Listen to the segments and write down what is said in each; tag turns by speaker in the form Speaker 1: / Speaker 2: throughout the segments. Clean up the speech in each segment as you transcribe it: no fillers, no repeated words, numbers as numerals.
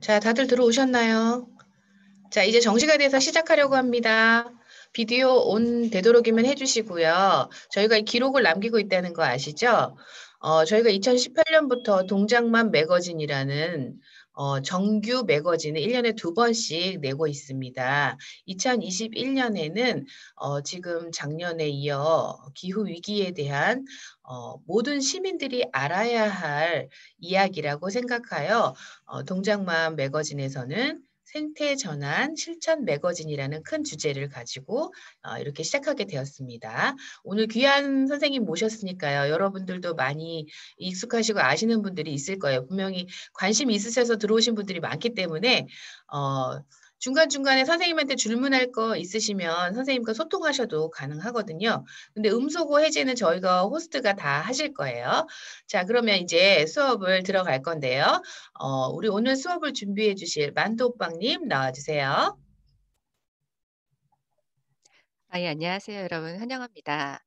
Speaker 1: 자, 다들 들어오셨나요? 자, 이제 정시가 돼서 시작하려고 합니다. 비디오 온 되도록이면 해주시고요. 저희가 이 기록을 남기고 있다는 거 아시죠? 저희가 2018년부터 동작만 매거진이라는 정규 매거진을 1년에 2번씩 내고 있습니다. 2021년에는 지금 작년에 이어 기후 위기에 대한 모든 시민들이 알아야 할 이야기라고 생각하여 동작만 매거진에서는 생태 전환 실천 매거진이라는 큰 주제를 가지고 이렇게 시작하게 되었습니다. 오늘 귀한 선생님 모셨으니까요. 여러분들도 많이 익숙하시고 아시는 분들이 있을 거예요. 분명히 관심 있으셔서 들어오신 분들이 많기 때문에 중간중간에 선생님한테 질문할 거 있으시면 선생님과 소통하셔도 가능하거든요. 근데 음소거 해제는 저희가 호스트가 다 하실 거예요. 자, 그러면 이제 수업을 들어갈 건데요. 우리 오늘 수업을 준비해 주실 만두오빵님 나와주세요.
Speaker 2: 예, 안녕하세요, 여러분. 환영합니다.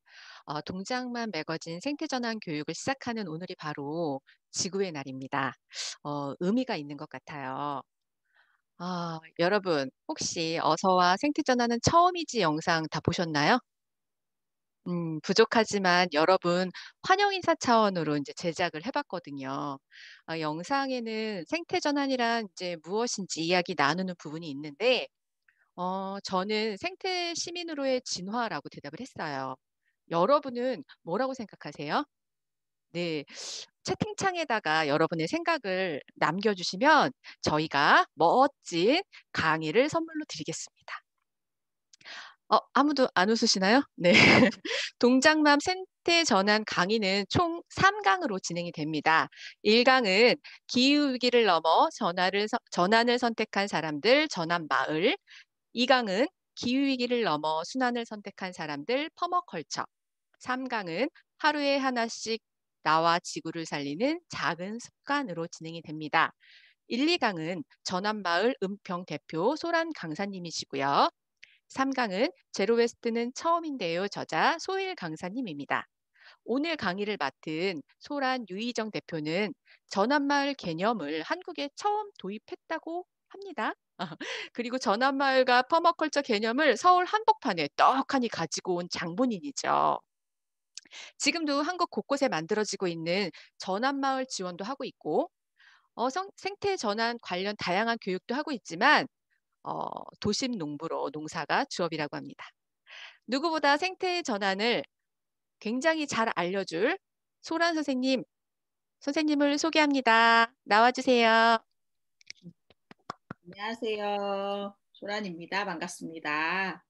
Speaker 2: 동작만 매거진 생태전환 교육을 시작하는 오늘이 바로 지구의 날입니다. 의미가 있는 것 같아요. 여러분, 혹시 어서와 생태전환은 처음이지 영상 다 보셨나요? 부족하지만 여러분 환영 인사 차원으로 이제 제작을 해 봤거든요. 영상에는 생태전환이란 이제 무엇인지 이야기 나누는 부분이 있는데 저는 생태 시민으로의 진화라고 대답을 했어요. 여러분은 뭐라고 생각하세요? 네. 채팅창에다가 여러분의 생각을 남겨주시면 저희가 멋진 강의를 선물로 드리겠습니다. 아무도 안 웃으시나요? 네. 동작맘 생태 전환 강의는 총 3강으로 진행이 됩니다. 1강은 기후 위기를 넘어 전환을 선택한 사람들 전환 마을, 2강은 기후위기를 넘어 순환을 선택한 사람들 퍼머컬처, 3강은 하루에 하나씩 나와 지구를 살리는 작은 습관으로 진행이 됩니다. 1, 2강은 전환마을 은평 대표 소란 강사님이시고요. 3강은 제로웨스트는 처음인데요 저자 소일 강사님입니다. 오늘 강의를 맡은 소란 유희정 대표는 전환마을 개념을 한국에 처음 도입했다고 합니다. 그리고 전환마을과 퍼머컬처 개념을 서울 한복판에 떡하니 가지고 온 장본인이죠. 지금도 한국 곳곳에 만들어지고 있는 전환마을 지원도 하고 있고 생태 전환 관련 다양한 교육도 하고 있지만 도심 농부로 농사가 주업이라고 합니다. 누구보다 생태 전환을 굉장히 잘 알려줄 소란 선생님을 소개합니다. 나와주세요.
Speaker 3: 안녕하세요. 조란입니다. 반갑습니다.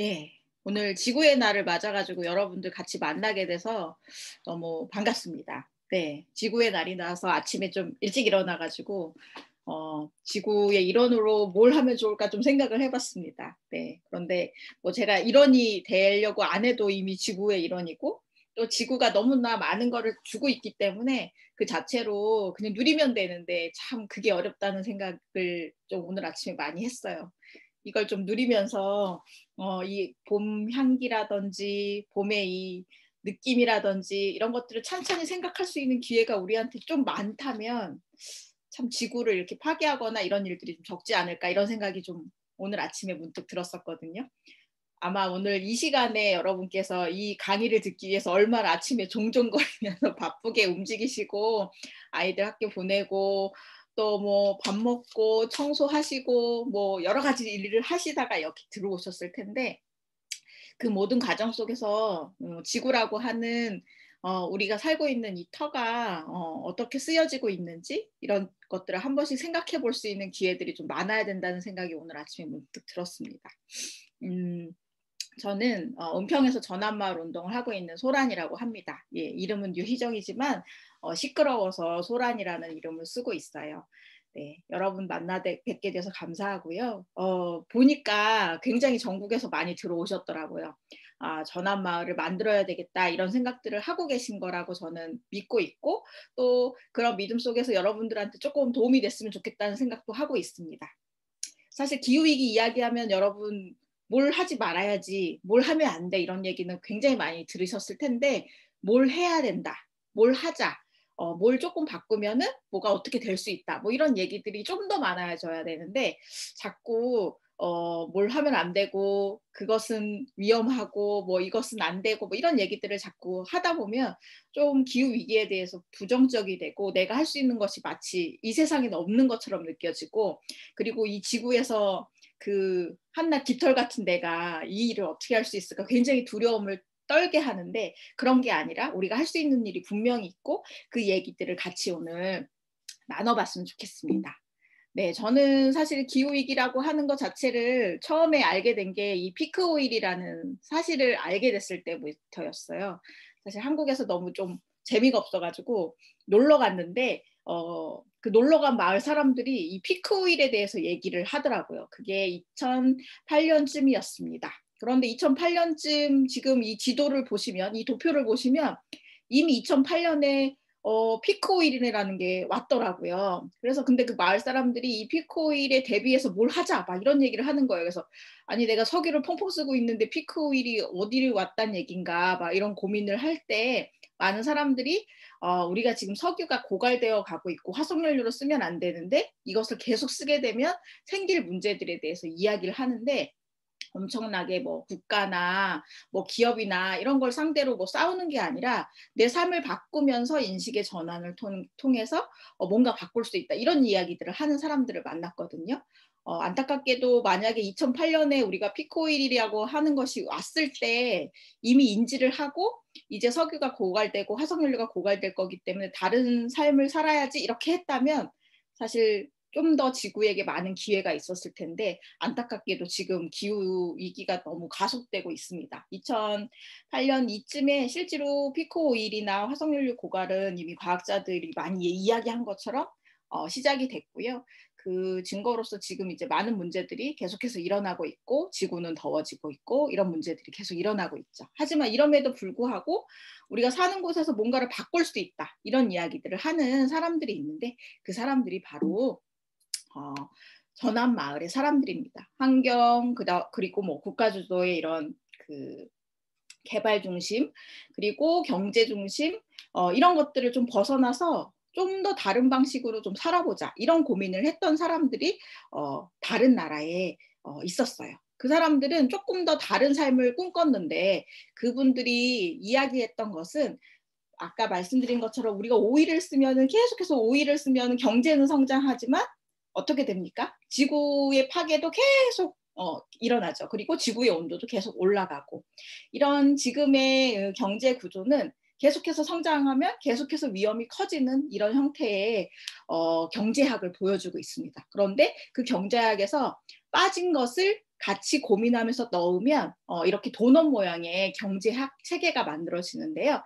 Speaker 3: 예. 오늘 지구의 날을 맞아가지고 여러분들 같이 만나게 돼서 너무 반갑습니다. 네. 지구의 날이 나서 아침에 좀 일찍 일어나가지고, 지구의 일원으로 뭘 하면 좋을까 좀 생각을 해봤습니다. 네. 그런데 뭐 제가 일원이 되려고 안 해도 이미 지구의 일원이고, 또 지구가 너무나 많은 거를 주고 있기 때문에 그 자체로 그냥 누리면 되는데 참 그게 어렵다는 생각을 좀 오늘 아침에 많이 했어요. 이걸 좀 누리면서 이 봄 향기라든지 봄의 이 느낌이라든지 이런 것들을 찬찬히 생각할 수 있는 기회가 우리한테 좀 많다면 참 지구를 이렇게 파괴하거나 이런 일들이 좀 적지 않을까 이런 생각이 좀 오늘 아침에 문득 들었었거든요. 아마 오늘 이 시간에 여러분께서 이 강의를 듣기 위해서 얼마나 아침에 종종거리면서 바쁘게 움직이시고 아이들 학교 보내고 또 뭐 밥 먹고 청소하시고 뭐 여러 가지 일을 하시다가 여기 들어오셨을 텐데 그 모든 과정 속에서 지구라고 하는 우리가 살고 있는 이 터가 어떻게 쓰여지고 있는지 이런 것들을 한 번씩 생각해 볼 수 있는 기회들이 좀 많아야 된다는 생각이 오늘 아침에 문득 들었습니다. 저는 은평에서 전환마을 운동을 하고 있는 소란이라고 합니다. 예, 이름은 유희정이지만 시끄러워서 소란이라는 이름을 쓰고 있어요. 네, 여러분 뵙게 돼서 감사하고요. 보니까 굉장히 전국에서 많이 들어오셨더라고요. 전환마을을 만들어야 되겠다 이런 생각들을 하고 계신 거라고 저는 믿고 있고 또 그런 믿음 속에서 여러분들한테 조금 도움이 됐으면 좋겠다는 생각도 하고 있습니다. 사실 기후위기 이야기하면 여러분 뭘 하지 말아야지, 뭘 하면 안 돼 이런 얘기는 굉장히 많이 들으셨을 텐데 뭘 해야 된다, 뭘 하자, 뭘 조금 바꾸면은 뭐가 어떻게 될 수 있다. 뭐 이런 얘기들이 좀 더 많아져야 되는데 자꾸 뭘 하면 안 되고 그것은 위험하고 뭐 이것은 안 되고 뭐 이런 얘기들을 자꾸 하다 보면 좀 기후 위기에 대해서 부정적이 되고 내가 할 수 있는 것이 마치 이 세상에는 없는 것처럼 느껴지고 그리고 이 지구에서 그 한낱 깃털 같은 내가 이 일을 어떻게 할 수 있을까 굉장히 두려움을 떨게 하는데 그런 게 아니라 우리가 할 수 있는 일이 분명히 있고 그 얘기들을 같이 오늘 나눠봤으면 좋겠습니다. 네, 저는 사실 기후위기라고 하는 것 자체를 처음에 알게 된 게 이 피크 오일이라는 사실을 알게 됐을 때부터였어요. 사실 한국에서 너무 좀 재미가 없어가지고 놀러 갔는데 그 놀러 간 마을 사람들이 이 피크 오일에 대해서 얘기를 하더라고요. 그게 2008년쯤이었습니다. 그런데 2008년쯤 지금 이 지도를 보시면 이 도표를 보시면 이미 2008년에 피크 오일이라는 게 왔더라고요. 그래서 근데 그 마을 사람들이 이 피크 오일에 대비해서 뭘 하자 막 이런 얘기를 하는 거예요. 그래서 아니 내가 석유를 펑펑 쓰고 있는데 피크 오일이 어디를 왔단 얘긴가 막 이런 고민을 할 때 많은 사람들이 우리가 지금 석유가 고갈되어 가고 있고 화석연료로 쓰면 안 되는데 이것을 계속 쓰게 되면 생길 문제들에 대해서 이야기를 하는데 엄청나게 뭐 국가나 뭐 기업이나 이런 걸 상대로 뭐 싸우는 게 아니라 내 삶을 바꾸면서 인식의 전환을 통해서 뭔가 바꿀 수 있다 이런 이야기들을 하는 사람들을 만났거든요. 안타깝게도 만약에 2008년에 우리가 피크오일이라고 하는 것이 왔을 때 이미 인지를 하고 이제 석유가 고갈되고 화석연료가 고갈될 거기 때문에 다른 삶을 살아야지 이렇게 했다면 사실 좀 더 지구에게 많은 기회가 있었을 텐데 안타깝게도 지금 기후 위기가 너무 가속되고 있습니다. 2008년 이쯤에 실제로 피크 오일이나 화석연료 고갈은 이미 과학자들이 많이 이야기한 것처럼 시작이 됐고요. 그 증거로서 지금 이제 많은 문제들이 계속해서 일어나고 있고 지구는 더워지고 있고 이런 문제들이 계속 일어나고 있죠. 하지만 이럼에도 불구하고 우리가 사는 곳에서 뭔가를 바꿀 수 있다 이런 이야기들을 하는 사람들이 있는데 그 사람들이 바로 전환 마을의 사람들입니다. 환경 그리고 뭐 국가 주도의 이런 그 개발 중심 그리고 경제 중심 이런 것들을 좀 벗어나서 좀 더 다른 방식으로 좀 살아보자 이런 고민을 했던 사람들이 다른 나라에 있었어요. 그 사람들은 조금 더 다른 삶을 꿈꿨는데 그분들이 이야기했던 것은 아까 말씀드린 것처럼 우리가 오일을 쓰면은 계속해서 오일을 쓰면 경제는 성장하지만 어떻게 됩니까? 지구의 파괴도 계속 일어나죠. 그리고 지구의 온도도 계속 올라가고 이런 지금의 경제 구조는 계속해서 성장하면 계속해서 위험이 커지는 이런 형태의 경제학을 보여주고 있습니다. 그런데 그 경제학에서 빠진 것을 같이 고민하면서 넣으면 이렇게 도넛 모양의 경제학 체계가 만들어지는데요.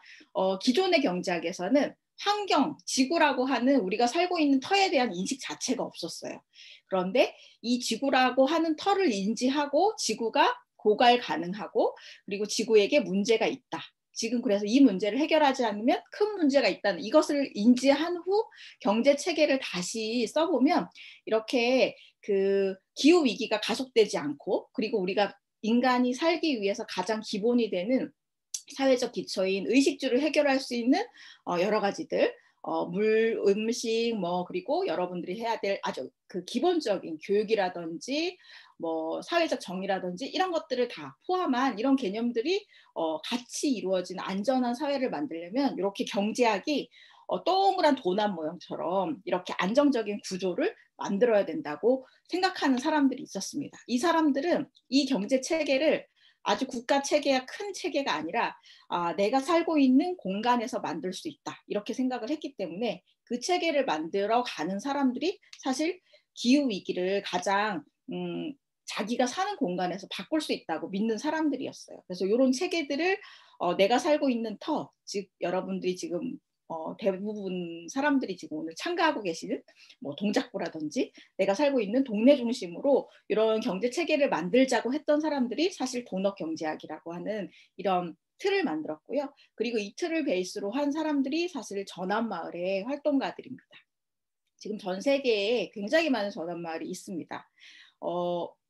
Speaker 3: 기존의 경제학에서는 환경, 지구라고 하는 우리가 살고 있는 터에 대한 인식 자체가 없었어요. 그런데 이 지구라고 하는 터를 인지하고 지구가 고갈 가능하고 그리고 지구에게 문제가 있다. 지금 그래서 이 문제를 해결하지 않으면 큰 문제가 있다는 이것을 인지한 후 경제 체계를 다시 써보면 이렇게 그 기후 위기가 가속되지 않고 그리고 우리가 인간이 살기 위해서 가장 기본이 되는 사회적 기초인 의식주를 해결할 수 있는 여러 가지들 물, 음식 뭐 그리고 여러분들이 해야 될 아주 그 기본적인 교육이라든지 뭐 사회적 정의라든지 이런 것들을 다 포함한 이런 개념들이 같이 이루어진 안전한 사회를 만들려면 이렇게 경제학이 동그란 도넛 모형처럼 이렇게 안정적인 구조를 만들어야 된다고 생각하는 사람들이 있었습니다. 이 사람들은 이 경제 체계를 아주 국가 체계야 큰 체계가 아니라 내가 살고 있는 공간에서 만들 수 있다 이렇게 생각을 했기 때문에 그 체계를 만들어 가는 사람들이 사실 기후 위기를 가장 자기가 사는 공간에서 바꿀 수 있다고 믿는 사람들이었어요. 그래서 이런 체계들을 내가 살고 있는 터, 즉 여러분들이 지금 대부분 사람들이 지금 오늘 참가하고 계시는 뭐 동작구라든지 내가 살고 있는 동네 중심으로 이런 경제 체계를 만들자고 했던 사람들이 사실 도넛 경제학이라고 하는 이런 틀을 만들었고요. 그리고 이 틀을 베이스로 한 사람들이 사실 전환 마을의 활동가들입니다. 지금 전 세계에 굉장히 많은 전환 마을이 있습니다.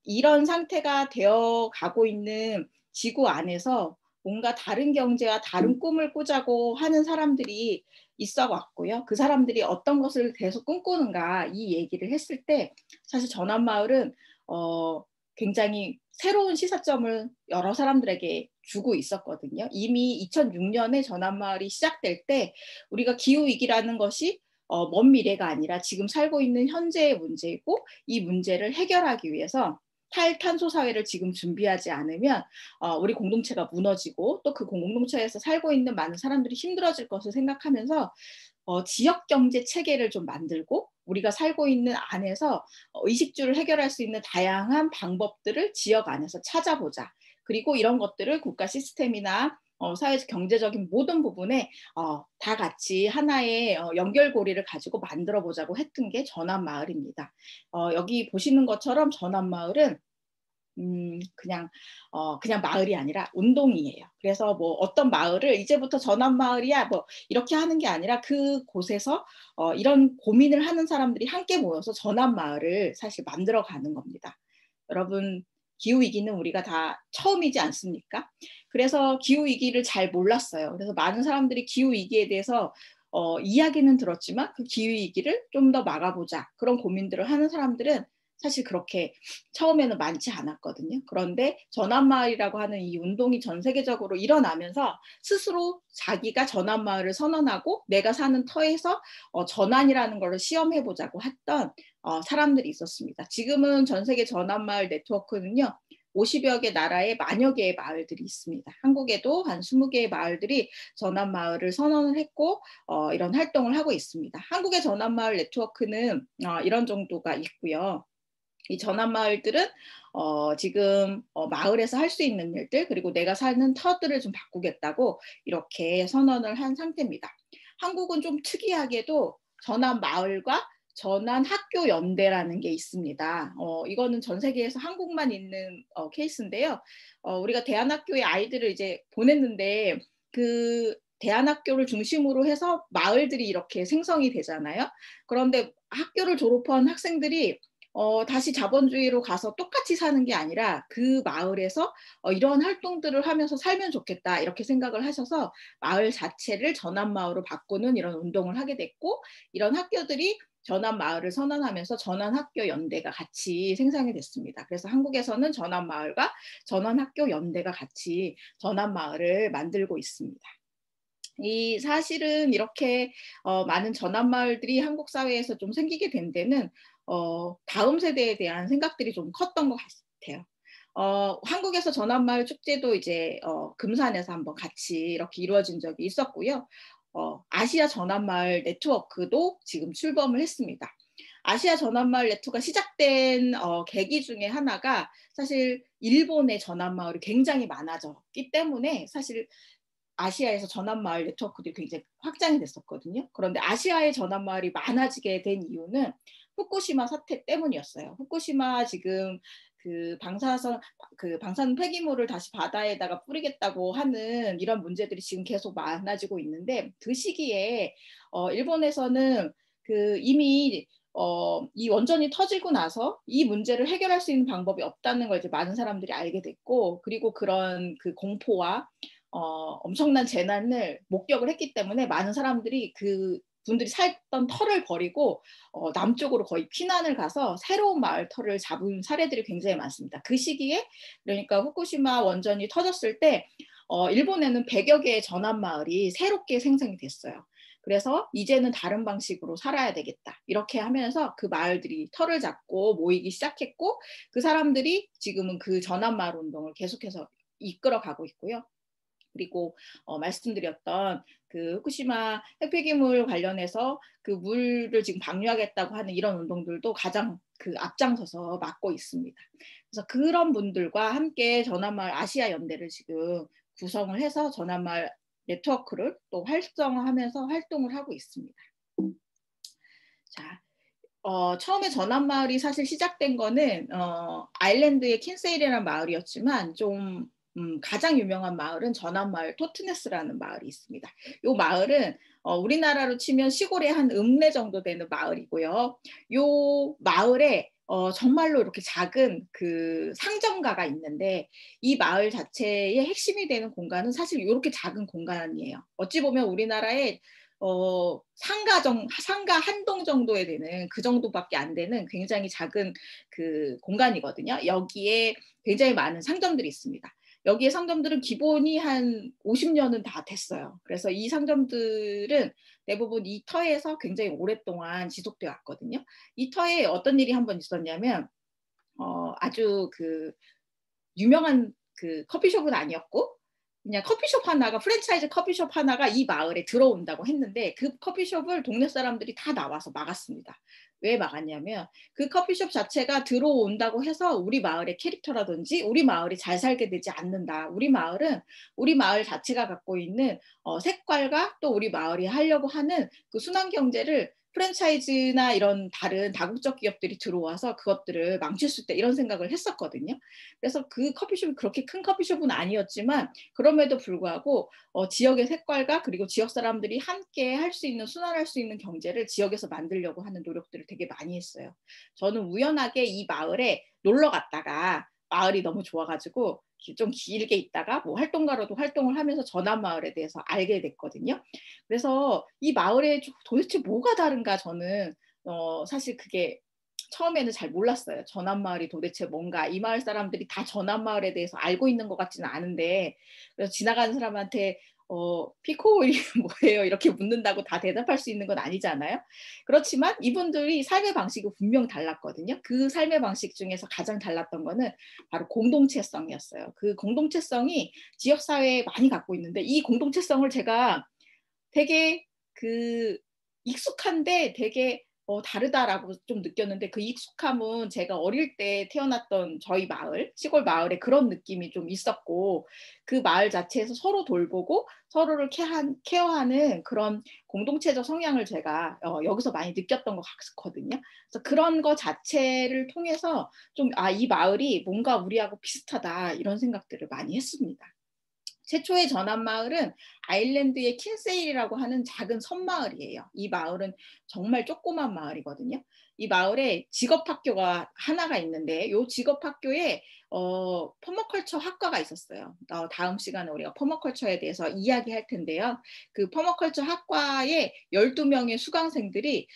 Speaker 3: 이런 상태가 되어 가고 있는 지구 안에서 뭔가 다른 경제와 다른 꿈을 꾸자고 하는 사람들이 있어 왔고요. 그 사람들이 어떤 것을 계속 꿈꾸는가 이 얘기를 했을 때 사실 전환마을은 굉장히 새로운 시사점을 여러 사람들에게 주고 있었거든요. 이미 2006년에 전환마을이 시작될 때 우리가 기후위기라는 것이 먼 미래가 아니라 지금 살고 있는 현재의 문제이고 이 문제를 해결하기 위해서 탈탄소 사회를 지금 준비하지 않으면 우리 공동체가 무너지고 또 그 공동체에서 살고 있는 많은 사람들이 힘들어질 것을 생각하면서 지역 경제 체계를 좀 만들고 우리가 살고 있는 안에서 의식주를 해결할 수 있는 다양한 방법들을 지역 안에서 찾아보자. 그리고 이런 것들을 국가 시스템이나 사회적 경제적인 모든 부분에 다 같이 하나의 연결고리를 가지고 만들어 보자고 했던 게 전환마을입니다. 여기 보시는 것처럼 전환마을은 그냥 마을이 아니라 운동이에요. 그래서 뭐 어떤 마을을 이제부터 전환마을이야 뭐 이렇게 하는 게 아니라 그곳에서 이런 고민을 하는 사람들이 함께 모여서 전환마을을 사실 만들어 가는 겁니다. 여러분 기후위기는 우리가 다 처음이지 않습니까? 그래서 기후위기를 잘 몰랐어요. 그래서 많은 사람들이 기후위기에 대해서 이야기는 들었지만 그 기후위기를 좀 더 막아보자 그런 고민들을 하는 사람들은 사실 그렇게 처음에는 많지 않았거든요. 그런데 전환마을이라고 하는 이 운동이 전 세계적으로 일어나면서 스스로 자기가 전환마을을 선언하고 내가 사는 터에서 전환이라는 걸 시험해보자고 했던 사람들이 있었습니다. 지금은 전 세계 전환마을 네트워크는요. 50여 개 나라에 만여 개의 마을들이 있습니다. 한국에도 한 20개의 마을들이 전환마을을 선언을 했고 이런 활동을 하고 있습니다. 한국의 전환마을 네트워크는 이런 정도가 있고요. 이 전환마을들은 지금 마을에서 할 수 있는 일들 그리고 내가 사는 터들을 좀 바꾸겠다고 이렇게 선언을 한 상태입니다. 한국은 좀 특이하게도 전환마을과 전환학교연대라는 게 있습니다. 이거는 전 세계에서 한국만 있는 케이스인데요. 우리가 대안학교에 아이들을 이제 보냈는데 그 대안학교를 중심으로 해서 마을들이 이렇게 생성이 되잖아요. 그런데 학교를 졸업한 학생들이 다시 자본주의로 가서 똑같이 사는 게 아니라 그 마을에서 이런 활동들을 하면서 살면 좋겠다 이렇게 생각을 하셔서 마을 자체를 전환마을로 바꾸는 이런 운동을 하게 됐고 이런 학교들이 전환마을을 선언하면서 전환학교연대가 같이 생성이 됐습니다. 그래서 한국에서는 전환마을과 전환학교연대가 같이 전환마을을 만들고 있습니다. 이 사실은 이렇게 많은 전환마을들이 한국 사회에서 좀 생기게 된 데는 다음 세대에 대한 생각들이 좀 컸던 것 같아요. 한국에서 전환마을 축제도 이제 금산에서 한번 같이 이렇게 이루어진 적이 있었고요. 아시아 전환마을 네트워크도 지금 출범을 했습니다. 아시아 전환마을 네트워크가 시작된 계기 중에 하나가 사실 일본의 전환마을이 굉장히 많아졌기 때문에 사실 아시아에서 전환마을 네트워크들이 굉장히 확장이 됐었거든요. 그런데 아시아의 전환마을이 많아지게 된 이유는 후쿠시마 사태 때문이었어요. 후쿠시마 지금 그 방사능 폐기물을 다시 바다에다가 뿌리겠다고 하는 이런 문제들이 지금 계속 많아지고 있는데 그 시기에 일본에서는 이미 이 원전이 터지고 나서 이 문제를 해결할 수 있는 방법이 없다는 걸 이제 많은 사람들이 알게 됐고 그리고 그런 그 공포와 엄청난 재난을 목격을 했기 때문에 많은 사람들이 그 분들이 살던 터를 버리고 남쪽으로 거의 피난을 가서 새로운 마을 터를 잡은 사례들이 굉장히 많습니다. 그 시기에 그러니까 후쿠시마 원전이 터졌을 때 일본에는 100여 개의 전환마을이 새롭게 생성이 됐어요. 그래서 이제는 다른 방식으로 살아야 되겠다. 이렇게 하면서 그 마을들이 터를 잡고 모이기 시작했고 그 사람들이 지금은 그 전환마을 운동을 계속해서 이끌어가고 있고요. 그리고 말씀드렸던 그 후쿠시마 핵폐기물 관련해서 그 물을 지금 방류하겠다고 하는 이런 운동들도 가장 그 앞장서서 맡고 있습니다. 그래서 그런 분들과 함께 전환마을 아시아 연대를 지금 구성을 해서 전환마을 네트워크를 또 활성화하면서 활동을 하고 있습니다. 자, 처음에 전환마을이 사실 시작된 거는 아일랜드의 킨세일이라는 마을이었지만 좀 가장 유명한 마을은 전환마을 토트네스라는 마을이 있습니다. 이 마을은 우리나라로 치면 시골의 한 읍내 정도 되는 마을이고요. 이 마을에 정말로 이렇게 작은 그 상점가가 있는데 이 마을 자체의 핵심이 되는 공간은 사실 이렇게 작은 공간이에요. 어찌 보면 우리나라의 상가 한 동 정도에 되는 그 정도밖에 안 되는 굉장히 작은 그 공간이거든요. 여기에 굉장히 많은 상점들이 있습니다. 여기에 상점들은 기본이 한 50년은 다 됐어요. 그래서 이 상점들은 대부분 이 터에서 굉장히 오랫동안 지속되어 왔거든요. 이 터에 어떤 일이 한 번 있었냐면 아주 그 유명한 그 커피숍은 아니었고 그냥 커피숍 하나가 프랜차이즈 커피숍 하나가 이 마을에 들어온다고 했는데 그 커피숍을 동네 사람들이 다 나와서 막았습니다. 왜 막았냐면 그 커피숍 자체가 들어온다고 해서 우리 마을의 캐릭터라든지 우리 마을이 잘 살게 되지 않는다. 우리 마을은 우리 마을 자체가 갖고 있는 색깔과 또 우리 마을이 하려고 하는 그 순환 경제를 프랜차이즈나 이런 다른 다국적 기업들이 들어와서 그것들을 망칠 수 있다 이런 생각을 했었거든요. 그래서 그 커피숍이 그렇게 큰 커피숍은 아니었지만 그럼에도 불구하고 지역의 색깔과 그리고 지역 사람들이 함께 할 수 있는 순환할 수 있는 경제를 지역에서 만들려고 하는 노력들을 되게 많이 했어요. 저는 우연하게 이 마을에 놀러 갔다가 마을이 너무 좋아가지고 좀 길게 있다가 뭐 활동가로도 활동을 하면서 전암마을에 대해서 알게 됐거든요. 그래서 이 마을에 도대체 뭐가 다른가 저는 사실 그게 처음에는 잘 몰랐어요. 전암마을이 도대체 뭔가 이 마을 사람들이 다 전암마을에 대해서 알고 있는 것 같지는 않은데 그래서 지나가는 사람한테 피코오일이 뭐예요? 이렇게 묻는다고 다 대답할 수 있는 건 아니잖아요. 그렇지만 이분들이 삶의 방식이 분명 달랐거든요. 그 삶의 방식 중에서 가장 달랐던 거는 바로 공동체성이었어요. 그 공동체성이 지역사회에 많이 갖고 있는데 이 공동체성을 제가 되게 그 익숙한데 되게 다르다라고 좀 느꼈는데 그 익숙함은 제가 어릴 때 태어났던 저희 마을, 시골 마을에 그런 느낌이 좀 있었고 그 마을 자체에서 서로 돌보고 서로를 케어하는 그런 공동체적 성향을 제가 여기서 많이 느꼈던 것 같거든요. 그래서 그런 거 자체를 통해서 좀 이 마을이 뭔가 우리하고 비슷하다 이런 생각들을 많이 했습니다. 최초의 전암마을은 아일랜드의 킨세일이라고 하는 작은 섬마을이에요. 이 마을은 정말 조그만 마을이거든요. 이 마을에 직업학교가 하나가 있는데 이 직업학교에 퍼머컬처 학과가 있었어요. 다음 시간에 우리가 퍼머컬처에 대해서 이야기할 텐데요. 그 퍼머컬처 학과에 12명의 수강생들이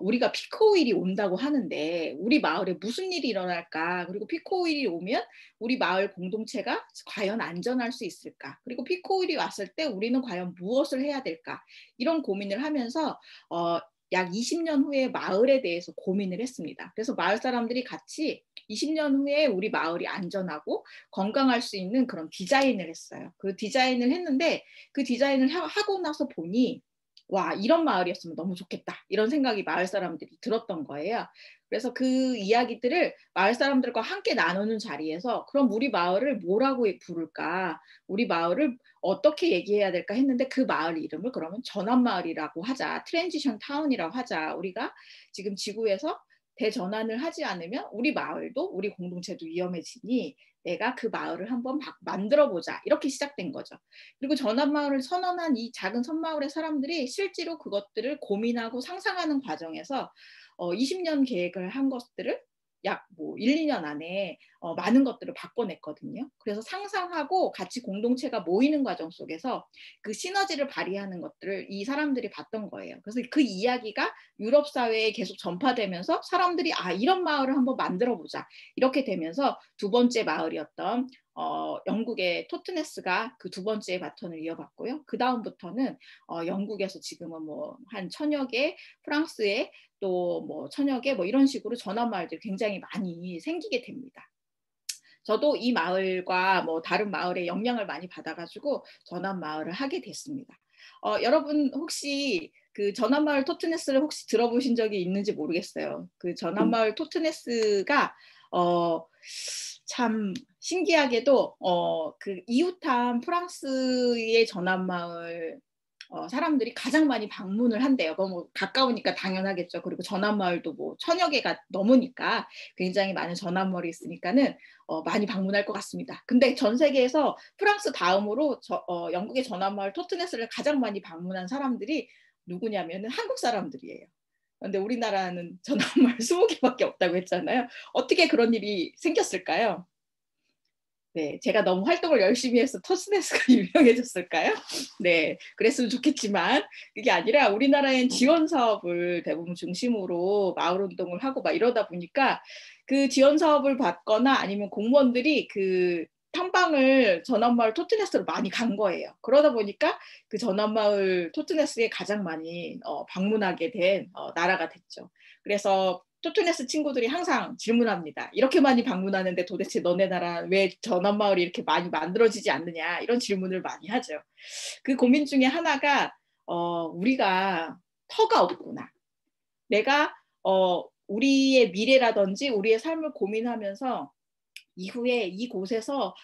Speaker 3: 우리가 피크오일이 온다고 하는데 우리 마을에 무슨 일이 일어날까? 그리고 피크오일이 오면 우리 마을 공동체가 과연 안전할 수 있을까? 그리고 피크오일이 왔을 때 우리는 과연 무엇을 해야 될까? 이런 고민을 하면서 약 20년 후에 마을에 대해서 고민을 했습니다. 그래서 마을 사람들이 같이 20년 후에 우리 마을이 안전하고 건강할 수 있는 그런 디자인을 했어요. 그 디자인을 했는데 그 디자인을 하고 나서 보니 와, 이런 마을이었으면 너무 좋겠다. 이런 생각이 마을 사람들이 들었던 거예요. 그래서 그 이야기들을 마을 사람들과 함께 나누는 자리에서 그럼 우리 마을을 뭐라고 부를까? 우리 마을을 어떻게 얘기해야 될까 했는데 그 마을 이름을 그러면 전환마을이라고 하자. 트랜지션 타운이라고 하자. 우리가 지금 지구에서 대전환을 하지 않으면 우리 마을도 우리 공동체도 위험해지니 내가 그 마을을 한번 만들어보자. 이렇게 시작된 거죠. 그리고 전환마을을 선언한 이 작은 섬마을의 사람들이 실제로 그것들을 고민하고 상상하는 과정에서 20년 계획을 한 것들을 약 뭐 1, 2년 안에 많은 것들을 바꿔냈거든요. 그래서 상상하고 같이 공동체가 모이는 과정 속에서 그 시너지를 발휘하는 것들을 이 사람들이 봤던 거예요. 그래서 그 이야기가 유럽 사회에 계속 전파되면서 사람들이 이런 마을을 한번 만들어보자. 이렇게 되면서 두 번째 마을이었던 영국의 토트네스가 그 두 번째 바톤을 이어받고요. 그 다음부터는 영국에서 지금은 뭐 한 1000여 개, 프랑스에 또 뭐 1000여 개 뭐 이런 식으로 전환마을들이 굉장히 많이 생기게 됩니다. 저도 이 마을과 뭐 다른 마을의 영향을 많이 받아가지고 전환마을을 하게 됐습니다. 여러분 혹시 그 전환마을 토트네스를 혹시 들어보신 적이 있는지 모르겠어요. 그 전환마을 토트네스가 참 신기하게도 그 이웃한 프랑스의 전환마을 사람들이 가장 많이 방문을 한대요. 뭐 가까우니까 당연하겠죠. 그리고 전환마을도 뭐 1000여 개가 넘으니까 굉장히 많은 전환마을이 있으니까는 많이 방문할 것 같습니다. 근데 전 세계에서 프랑스 다음으로 영국의 전환마을 토트네스를 가장 많이 방문한 사람들이 누구냐면은 한국 사람들이에요. 근데 우리나라는 전환말 20개밖에 없다고 했잖아요. 어떻게 그런 일이 생겼을까요? 네, 제가 너무 활동을 열심히 해서 토스네스가 유명해졌을까요? 네, 그랬으면 좋겠지만 그게 아니라 우리나라엔 지원 사업을 대부분 중심으로 마을 운동을 하고 막 이러다 보니까 그 지원 사업을 받거나 아니면 공무원들이 그 탐방을 전원마을 토트네스로 많이 간 거예요. 그러다 보니까 그 전원마을 토트네스에 가장 많이 방문하게 된 나라가 됐죠. 그래서 토트네스 친구들이 항상 질문합니다. 이렇게 많이 방문하는데 도대체 너네 나라 왜 전원마을이 이렇게 많이 만들어지지 않느냐, 이런 질문을 많이 하죠. 그 고민 중에 하나가 우리가 터가 없구나. 내가 우리의 미래라든지 우리의 삶을 고민하면서 이후에 이곳에서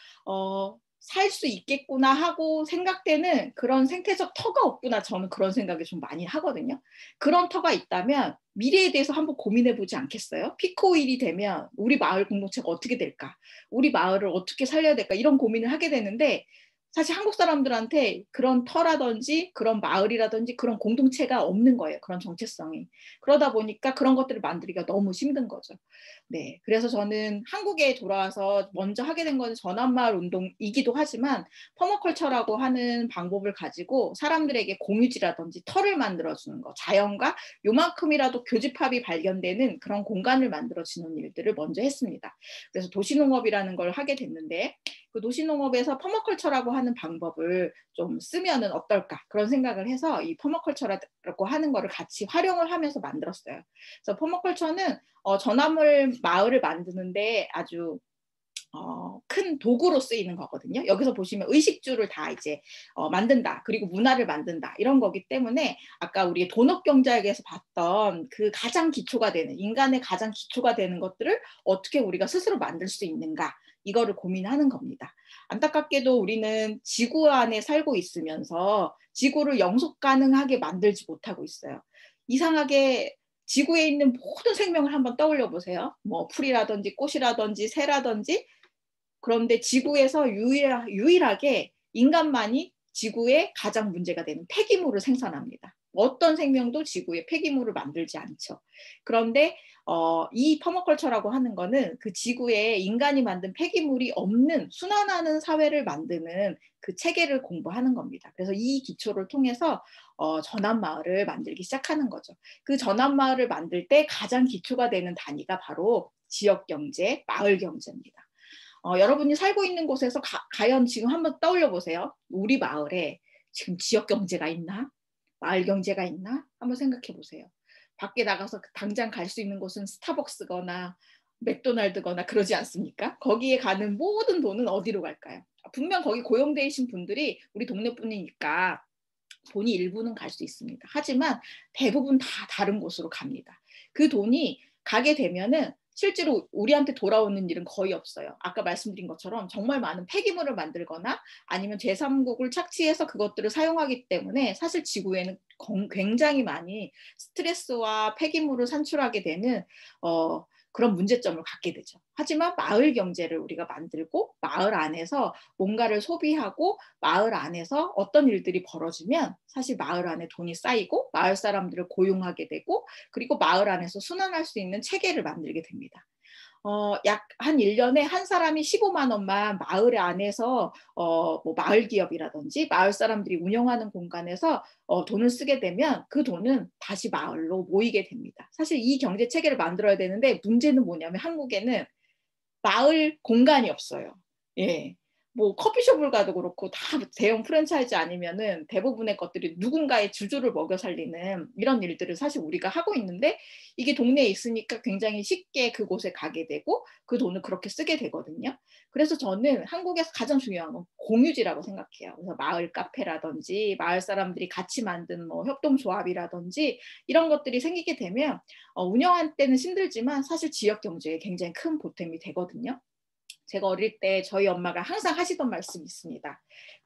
Speaker 3: 살 수 있겠구나 하고 생각되는 그런 생태적 터가 없구나, 저는 그런 생각을 좀 많이 하거든요. 그런 터가 있다면 미래에 대해서 한번 고민해 보지 않겠어요? 피크오일이 되면 우리 마을 공동체가 어떻게 될까? 우리 마을을 어떻게 살려야 될까? 이런 고민을 하게 되는데 사실 한국 사람들한테 그런 터라든지 그런 마을이라든지 그런 공동체가 없는 거예요. 그런 정체성이. 그러다 보니까 그런 것들을 만들기가 너무 힘든 거죠. 네, 그래서 저는 한국에 돌아와서 먼저 하게 된 건 전환마을 운동이기도 하지만 퍼머컬처라고 하는 방법을 가지고 사람들에게 공유지라든지 터를 만들어주는 거, 자연과 요만큼이라도 교집합이 발견되는 그런 공간을 만들어주는 일들을 먼저 했습니다. 그래서 도시농업이라는 걸 하게 됐는데 그 도시농업에서 퍼머컬처라고 하는 방법을 좀 쓰면은 어떨까, 그런 생각을 해서 이 퍼머컬처라고 하는 거를 같이 활용을 하면서 만들었어요. 그래서 퍼머컬처는 전화물 마을을 만드는데 아주 큰 도구로 쓰이는 거거든요. 여기서 보시면 의식주를 다 이제 만든다, 그리고 문화를 만든다, 이런 거기 때문에 아까 우리 돈업 경제학에서 봤던 그 가장 기초가 되는, 인간의 가장 기초가 되는 것들을 어떻게 우리가 스스로 만들 수 있는가, 이거를 고민하는 겁니다. 안타깝게도 우리는 지구 안에 살고 있으면서 지구를 영속 가능하게 만들지 못하고 있어요. 이상하게 지구에 있는 모든 생명을 한번 떠올려 보세요. 뭐 풀이라든지 꽃이라든지 새라든지. 그런데 지구에서 유일하게 인간만이 지구에 가장 문제가 되는 폐기물을 생산합니다. 어떤 생명도 지구에 폐기물을 만들지 않죠. 그런데 이 퍼머컬처라고 하는 거는 그 지구에 인간이 만든 폐기물이 없는 순환하는 사회를 만드는 그 체계를 공부하는 겁니다. 그래서 이 기초를 통해서 전환마을을 만들기 시작하는 거죠. 그 전환마을을 만들 때 가장 기초가 되는 단위가 바로 지역경제, 마을경제입니다. 여러분이 살고 있는 곳에서 과연 지금 한번 떠올려 보세요. 우리 마을에 지금 지역 경제가 있나? 마을 경제가 있나? 한번 생각해 보세요. 밖에 나가서 당장 갈 수 있는 곳은 스타벅스거나 맥도날드거나 그러지 않습니까? 거기에 가는 모든 돈은 어디로 갈까요? 분명 거기 고용되어 계신 분들이 우리 동네 분이니까 돈이 일부는 갈 수 있습니다. 하지만 대부분 다 다른 곳으로 갑니다. 그 돈이 가게 되면은 실제로 우리한테 돌아오는 일은 거의 없어요. 아까 말씀드린 것처럼 정말 많은 폐기물을 만들거나 아니면 제3국을 착취해서 그것들을 사용하기 때문에 사실 지구에는 굉장히 많이 스트레스와 폐기물을 산출하게 되는 그런 문제점을 갖게 되죠. 하지만 마을 경제를 우리가 만들고 마을 안에서 뭔가를 소비하고 마을 안에서 어떤 일들이 벌어지면 사실 마을 안에 돈이 쌓이고 마을 사람들을 고용하게 되고 그리고 마을 안에서 순환할 수 있는 체계를 만들게 됩니다. 약 한 1년에 한 사람이 15만 원만 마을 안에서 뭐 마을 기업이라든지 마을 사람들이 운영하는 공간에서 돈을 쓰게 되면 그 돈은 다시 마을로 모이게 됩니다. 사실 이 경제 체계를 만들어야 되는데 문제는 뭐냐면 한국에는 마을 공간이 없어요. 예. 뭐 커피숍을 가도 그렇고 다 대형 프랜차이즈 아니면은 대부분의 것들이 누군가의 주주를 먹여 살리는 이런 일들을 사실 우리가 하고 있는데 이게 동네에 있으니까 굉장히 쉽게 그곳에 가게 되고 그 돈을 그렇게 쓰게 되거든요. 그래서 저는 한국에서 가장 중요한 건 공유지라고 생각해요. 그래서 마을 카페라든지 마을 사람들이 같이 만든 뭐 협동조합이라든지 이런 것들이 생기게 되면 운영할 때는 힘들지만 사실 지역 경제에 굉장히 큰 보탬이 되거든요. 제가 어릴 때 저희 엄마가 항상 하시던 말씀이 있습니다.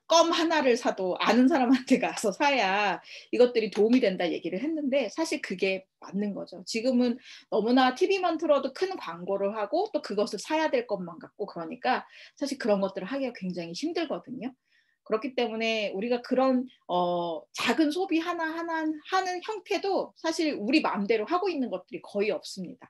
Speaker 3: 껌 하나를 사도 아는 사람한테 가서 사야 이것들이 도움이 된다 얘기를 했는데 사실 그게 맞는 거죠. 지금은 너무나 TV만 틀어도 큰 광고를 하고 또 그것을 사야 될 것만 같고 그러니까 사실 그런 것들을 하기가 굉장히 힘들거든요. 그렇기 때문에 우리가 그런 작은 소비 하나하나 하는 형태도 사실 우리 마음대로 하고 있는 것들이 거의 없습니다.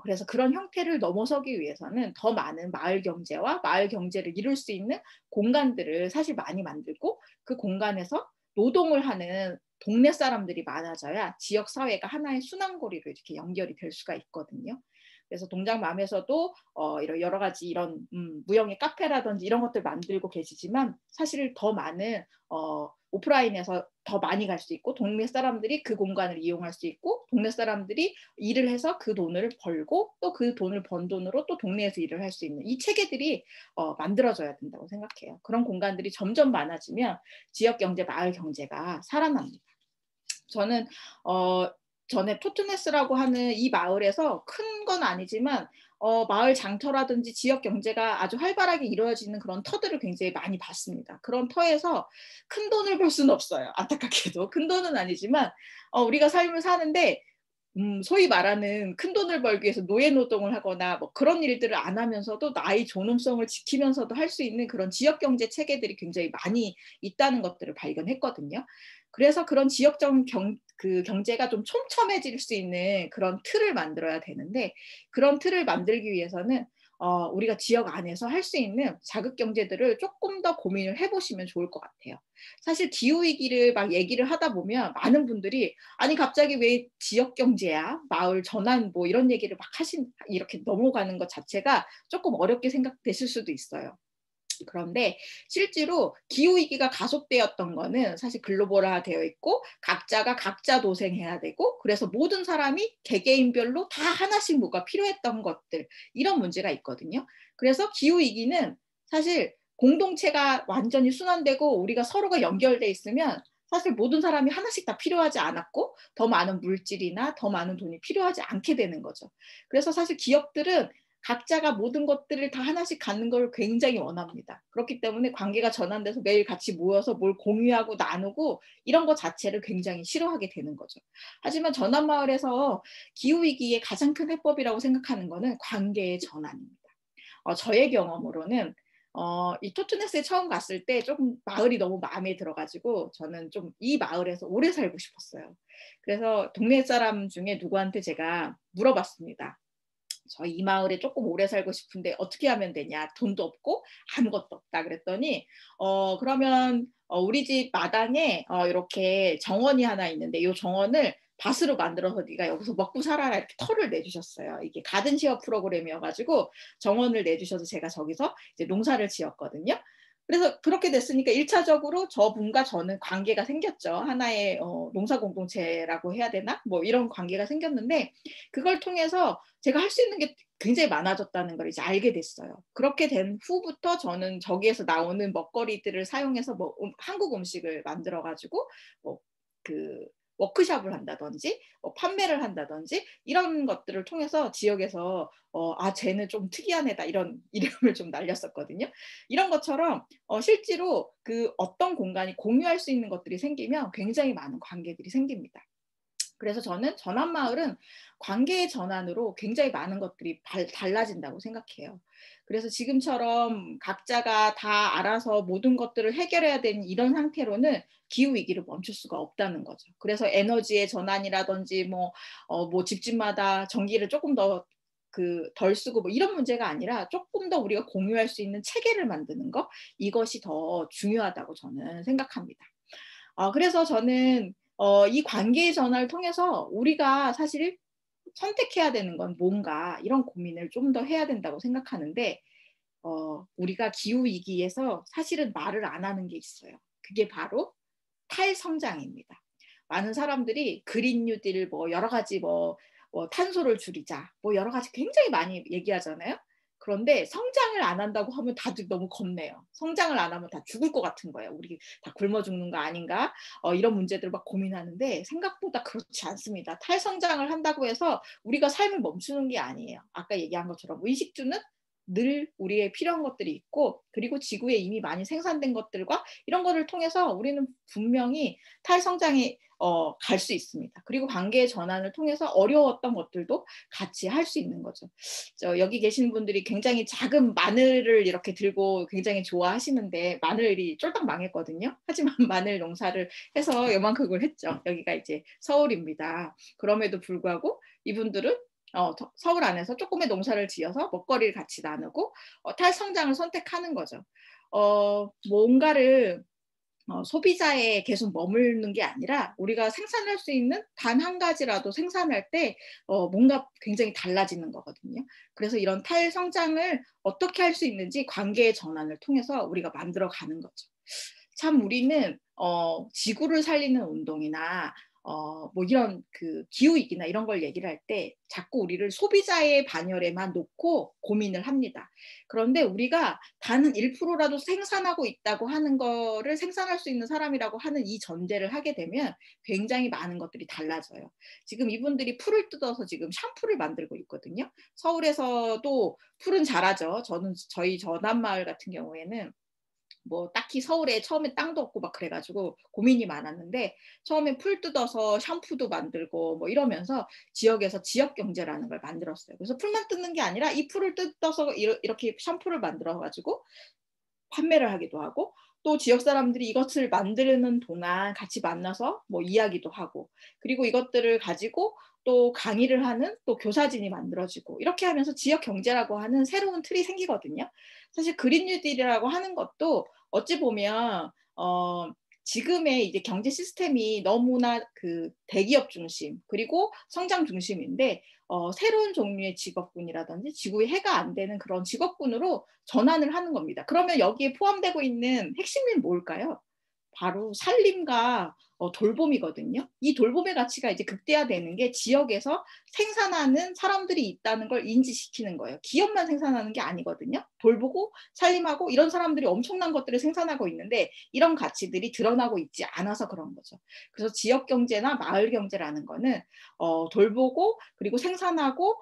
Speaker 3: 그래서 그런 형태를 넘어서기 위해서는 더 많은 마을 경제와 마을 경제를 이룰 수 있는 공간들을 사실 많이 만들고, 그 공간에서 노동을 하는 동네 사람들이 많아져야 지역 사회가 하나의 순환고리로 이렇게 연결이 될 수가 있거든요. 그래서 동작맘에서도 이런 여러 가지 이런 무형의 카페라든지 이런 것들 만들고 계시지만, 사실 더 많은 오프라인에서 더 많이 갈 수 있고, 동네 사람들이 그 공간을 이용할 수 있고, 동네 사람들이 일을 해서 그 돈을 벌고, 또 그 돈을 번 돈으로 또 동네에서 일을 할 수 있는 이 체계들이 만들어져야 된다고 생각해요. 그런 공간들이 점점 많아지면 지역 경제, 마을 경제가 살아납니다. 저는 전에 토트네스라고 하는 이 마을에서 큰 건 아니지만 마을 장터라든지 지역 경제가 아주 활발하게 이루어지는 그런 터들을 굉장히 많이 봤습니다. 그런 터에서 큰 돈을 벌 수는 없어요. 안타깝게도 큰 돈은 아니지만 우리가 삶을 사는데 소위 말하는 큰 돈을 벌기 위해서 노예 노동을 하거나 뭐 그런 일들을 안 하면서도 나의 존엄성을 지키면서도 할 수 있는 그런 지역 경제 체계들이 굉장히 많이 있다는 것들을 발견했거든요. 그래서 그런 지역적 경제가 좀 촘촘해질 수 있는 그런 틀을 만들어야 되는데, 그런 틀을 만들기 위해서는 우리가 지역 안에서 할 수 있는 자급 경제들을 조금 더 고민을 해보시면 좋을 것 같아요. 사실 기후위기를 막 얘기를 하다 보면 많은 분들이 아니 갑자기 왜 지역 경제야, 마을 전환 뭐 이런 얘기를 막 이렇게 넘어가는 것 자체가 조금 어렵게 생각되실 수도 있어요. 그런데 실제로 기후위기가 가속되었던 거는 사실 글로벌화 되어 있고, 각자가 각자 도생해야 되고, 그래서 모든 사람이 개개인별로 다 하나씩 뭐가 필요했던 것들, 이런 문제가 있거든요. 그래서 기후위기는 사실 공동체가 완전히 순환되고 우리가 서로가 연결돼 있으면 사실 모든 사람이 하나씩 다 필요하지 않았고, 더 많은 물질이나 더 많은 돈이 필요하지 않게 되는 거죠. 그래서 사실 기업들은 각자가 모든 것들을 다 하나씩 갖는 걸 굉장히 원합니다. 그렇기 때문에 관계가 전환돼서 매일 같이 모여서 뭘 공유하고 나누고 이런 것 자체를 굉장히 싫어하게 되는 거죠. 하지만 전환마을에서 기후위기의 가장 큰 해법이라고 생각하는 거는 관계의 전환입니다. 저의 경험으로는 이 토트네스에 처음 갔을 때 조금 마을이 너무 마음에 들어가지고 저는 좀 이 마을에서 오래 살고 싶었어요. 그래서 동네 사람 중에 누구한테 제가 물어봤습니다. 저 이 마을에 조금 오래 살고 싶은데 어떻게 하면 되냐, 돈도 없고 아무것도 없다 그랬더니 그러면 우리 집 마당에 이렇게 정원이 하나 있는데 이 정원을 밭으로 만들어서 네가 여기서 먹고 살아라, 이렇게 털을 내주셨어요. 이게 가든시어 프로그램이어가지고 정원을 내주셔서 제가 저기서 이제 농사를 지었거든요. 그래서 그렇게 됐으니까 1차적으로 저분과 저는 관계가 생겼죠. 하나의 농사 공동체라고 해야 되나? 뭐 이런 관계가 생겼는데, 그걸 통해서 제가 할 수 있는 게 굉장히 많아졌다는 걸 이제 알게 됐어요. 그렇게 된 후부터 저는 저기에서 나오는 먹거리들을 사용해서 뭐 한국 음식을 만들어가지고 그 워크숍을 한다든지 판매를 한다든지 이런 것들을 통해서 지역에서 쟤는 좀 특이한 애다, 이런 이름을 좀 날렸었거든요. 이런 것처럼 실제로 그 어떤 공간이 공유할 수 있는 것들이 생기면 굉장히 많은 관계들이 생깁니다. 그래서 저는 전환마을은 관계의 전환으로 굉장히 많은 것들이 달라진다고 생각해요. 그래서 지금처럼 각자가 다 알아서 모든 것들을 해결해야 되는 이런 상태로는 기후위기를 멈출 수가 없다는 거죠. 그래서 에너지의 전환이라든지 뭐 집집마다 전기를 조금 더 덜 쓰고 뭐 이런 문제가 아니라 조금 더 우리가 공유할 수 있는 체계를 만드는 거, 이것이 더 중요하다고 저는 생각합니다. 그래서 저는 이 관계의 전환을 통해서 우리가 사실 선택해야 되는 건 뭔가, 이런 고민을 좀 더 해야 된다고 생각하는데, 우리가 기후위기에서 사실은 말을 안 하는 게 있어요. 그게 바로 탈성장입니다. 많은 사람들이 그린 뉴딜 뭐 여러 가지 탄소를 줄이자 뭐 여러 가지 굉장히 많이 얘기하잖아요. 그런데 성장을 안 한다고 하면 다들 너무 겁내요. 성장을 안 하면 다 죽을 것 같은 거예요. 우리 다 굶어 죽는 거 아닌가? 이런 문제들을 막 고민하는데 생각보다 그렇지 않습니다. 탈성장을 한다고 해서 우리가 삶을 멈추는 게 아니에요. 아까 얘기한 것처럼 의식주는 늘 우리의 필요한 것들이 있고, 그리고 지구에 이미 많이 생산된 것들과 이런 거를 통해서 우리는 분명히 탈성장의 갈 수 있습니다. 그리고 관계의 전환을 통해서 어려웠던 것들도 같이 할 수 있는 거죠. 여기 계신 분들이 굉장히 작은 마늘을 이렇게 들고 굉장히 좋아하시는데 마늘이 쫄딱 망했거든요. 하지만 마늘 농사를 해서 요만큼을 했죠. 여기가 이제 서울입니다. 그럼에도 불구하고 이분들은 서울 안에서 조금의 농사를 지어서 먹거리를 같이 나누고 탈성장을 선택하는 거죠. 뭔가를 소비자에 계속 머무르는 게 아니라 우리가 생산할 수 있는 단 한 가지라도 생산할 때 뭔가 굉장히 달라지는 거거든요. 그래서 이런 탈성장을 어떻게 할 수 있는지 관계의 전환을 통해서 우리가 만들어가는 거죠. 참 우리는 지구를 살리는 운동이나 뭐 이런 그 기후위기나 이런 걸 얘기를 할 때 자꾸 우리를 소비자의 반열에만 놓고 고민을 합니다. 그런데 우리가 단 1%라도 생산하고 있다고 하는 거를 생산할 수 있는 사람이라고 하는 이 전제를 하게 되면 굉장히 많은 것들이 달라져요. 지금 이분들이 풀을 뜯어서 지금 샴푸를 만들고 있거든요. 서울에서도 풀은 잘하죠. 저희 전남마을 같은 경우에는 뭐 딱히 서울에 처음에 땅도 없고 막 그래가지고 고민이 많았는데 처음에 풀 뜯어서 샴푸도 만들고 뭐 이러면서 지역에서 지역 경제라는 걸 만들었어요. 그래서 풀만 뜯는 게 아니라 이 풀을 뜯어서 이렇게 샴푸를 만들어가지고 판매를 하기도 하고 또 지역 사람들이 이것을 만드는 동안 같이 만나서 뭐 이야기도 하고 그리고 이것들을 가지고 또 강의를 하는 또 교사진이 만들어지고 이렇게 하면서 지역 경제라고 하는 새로운 틀이 생기거든요. 사실 그린 뉴딜이라고 하는 것도 어찌 보면 지금의 이제 경제 시스템이 너무나 그 대기업 중심 그리고 성장 중심인데 새로운 종류의 직업군이라든지 지구에 해가 안 되는 그런 직업군으로 전환을 하는 겁니다. 그러면 여기에 포함되고 있는 핵심이 뭘까요? 바로 살림과 돌봄이거든요. 이 돌봄의 가치가 이제 극대화되는 게 지역에서 생산하는 사람들이 있다는 걸 인지시키는 거예요. 기업만 생산하는 게 아니거든요. 돌보고 살림하고 이런 사람들이 엄청난 것들을 생산하고 있는데 이런 가치들이 드러나고 있지 않아서 그런 거죠. 그래서 지역 경제나 마을 경제라는 거는 돌보고 그리고 생산하고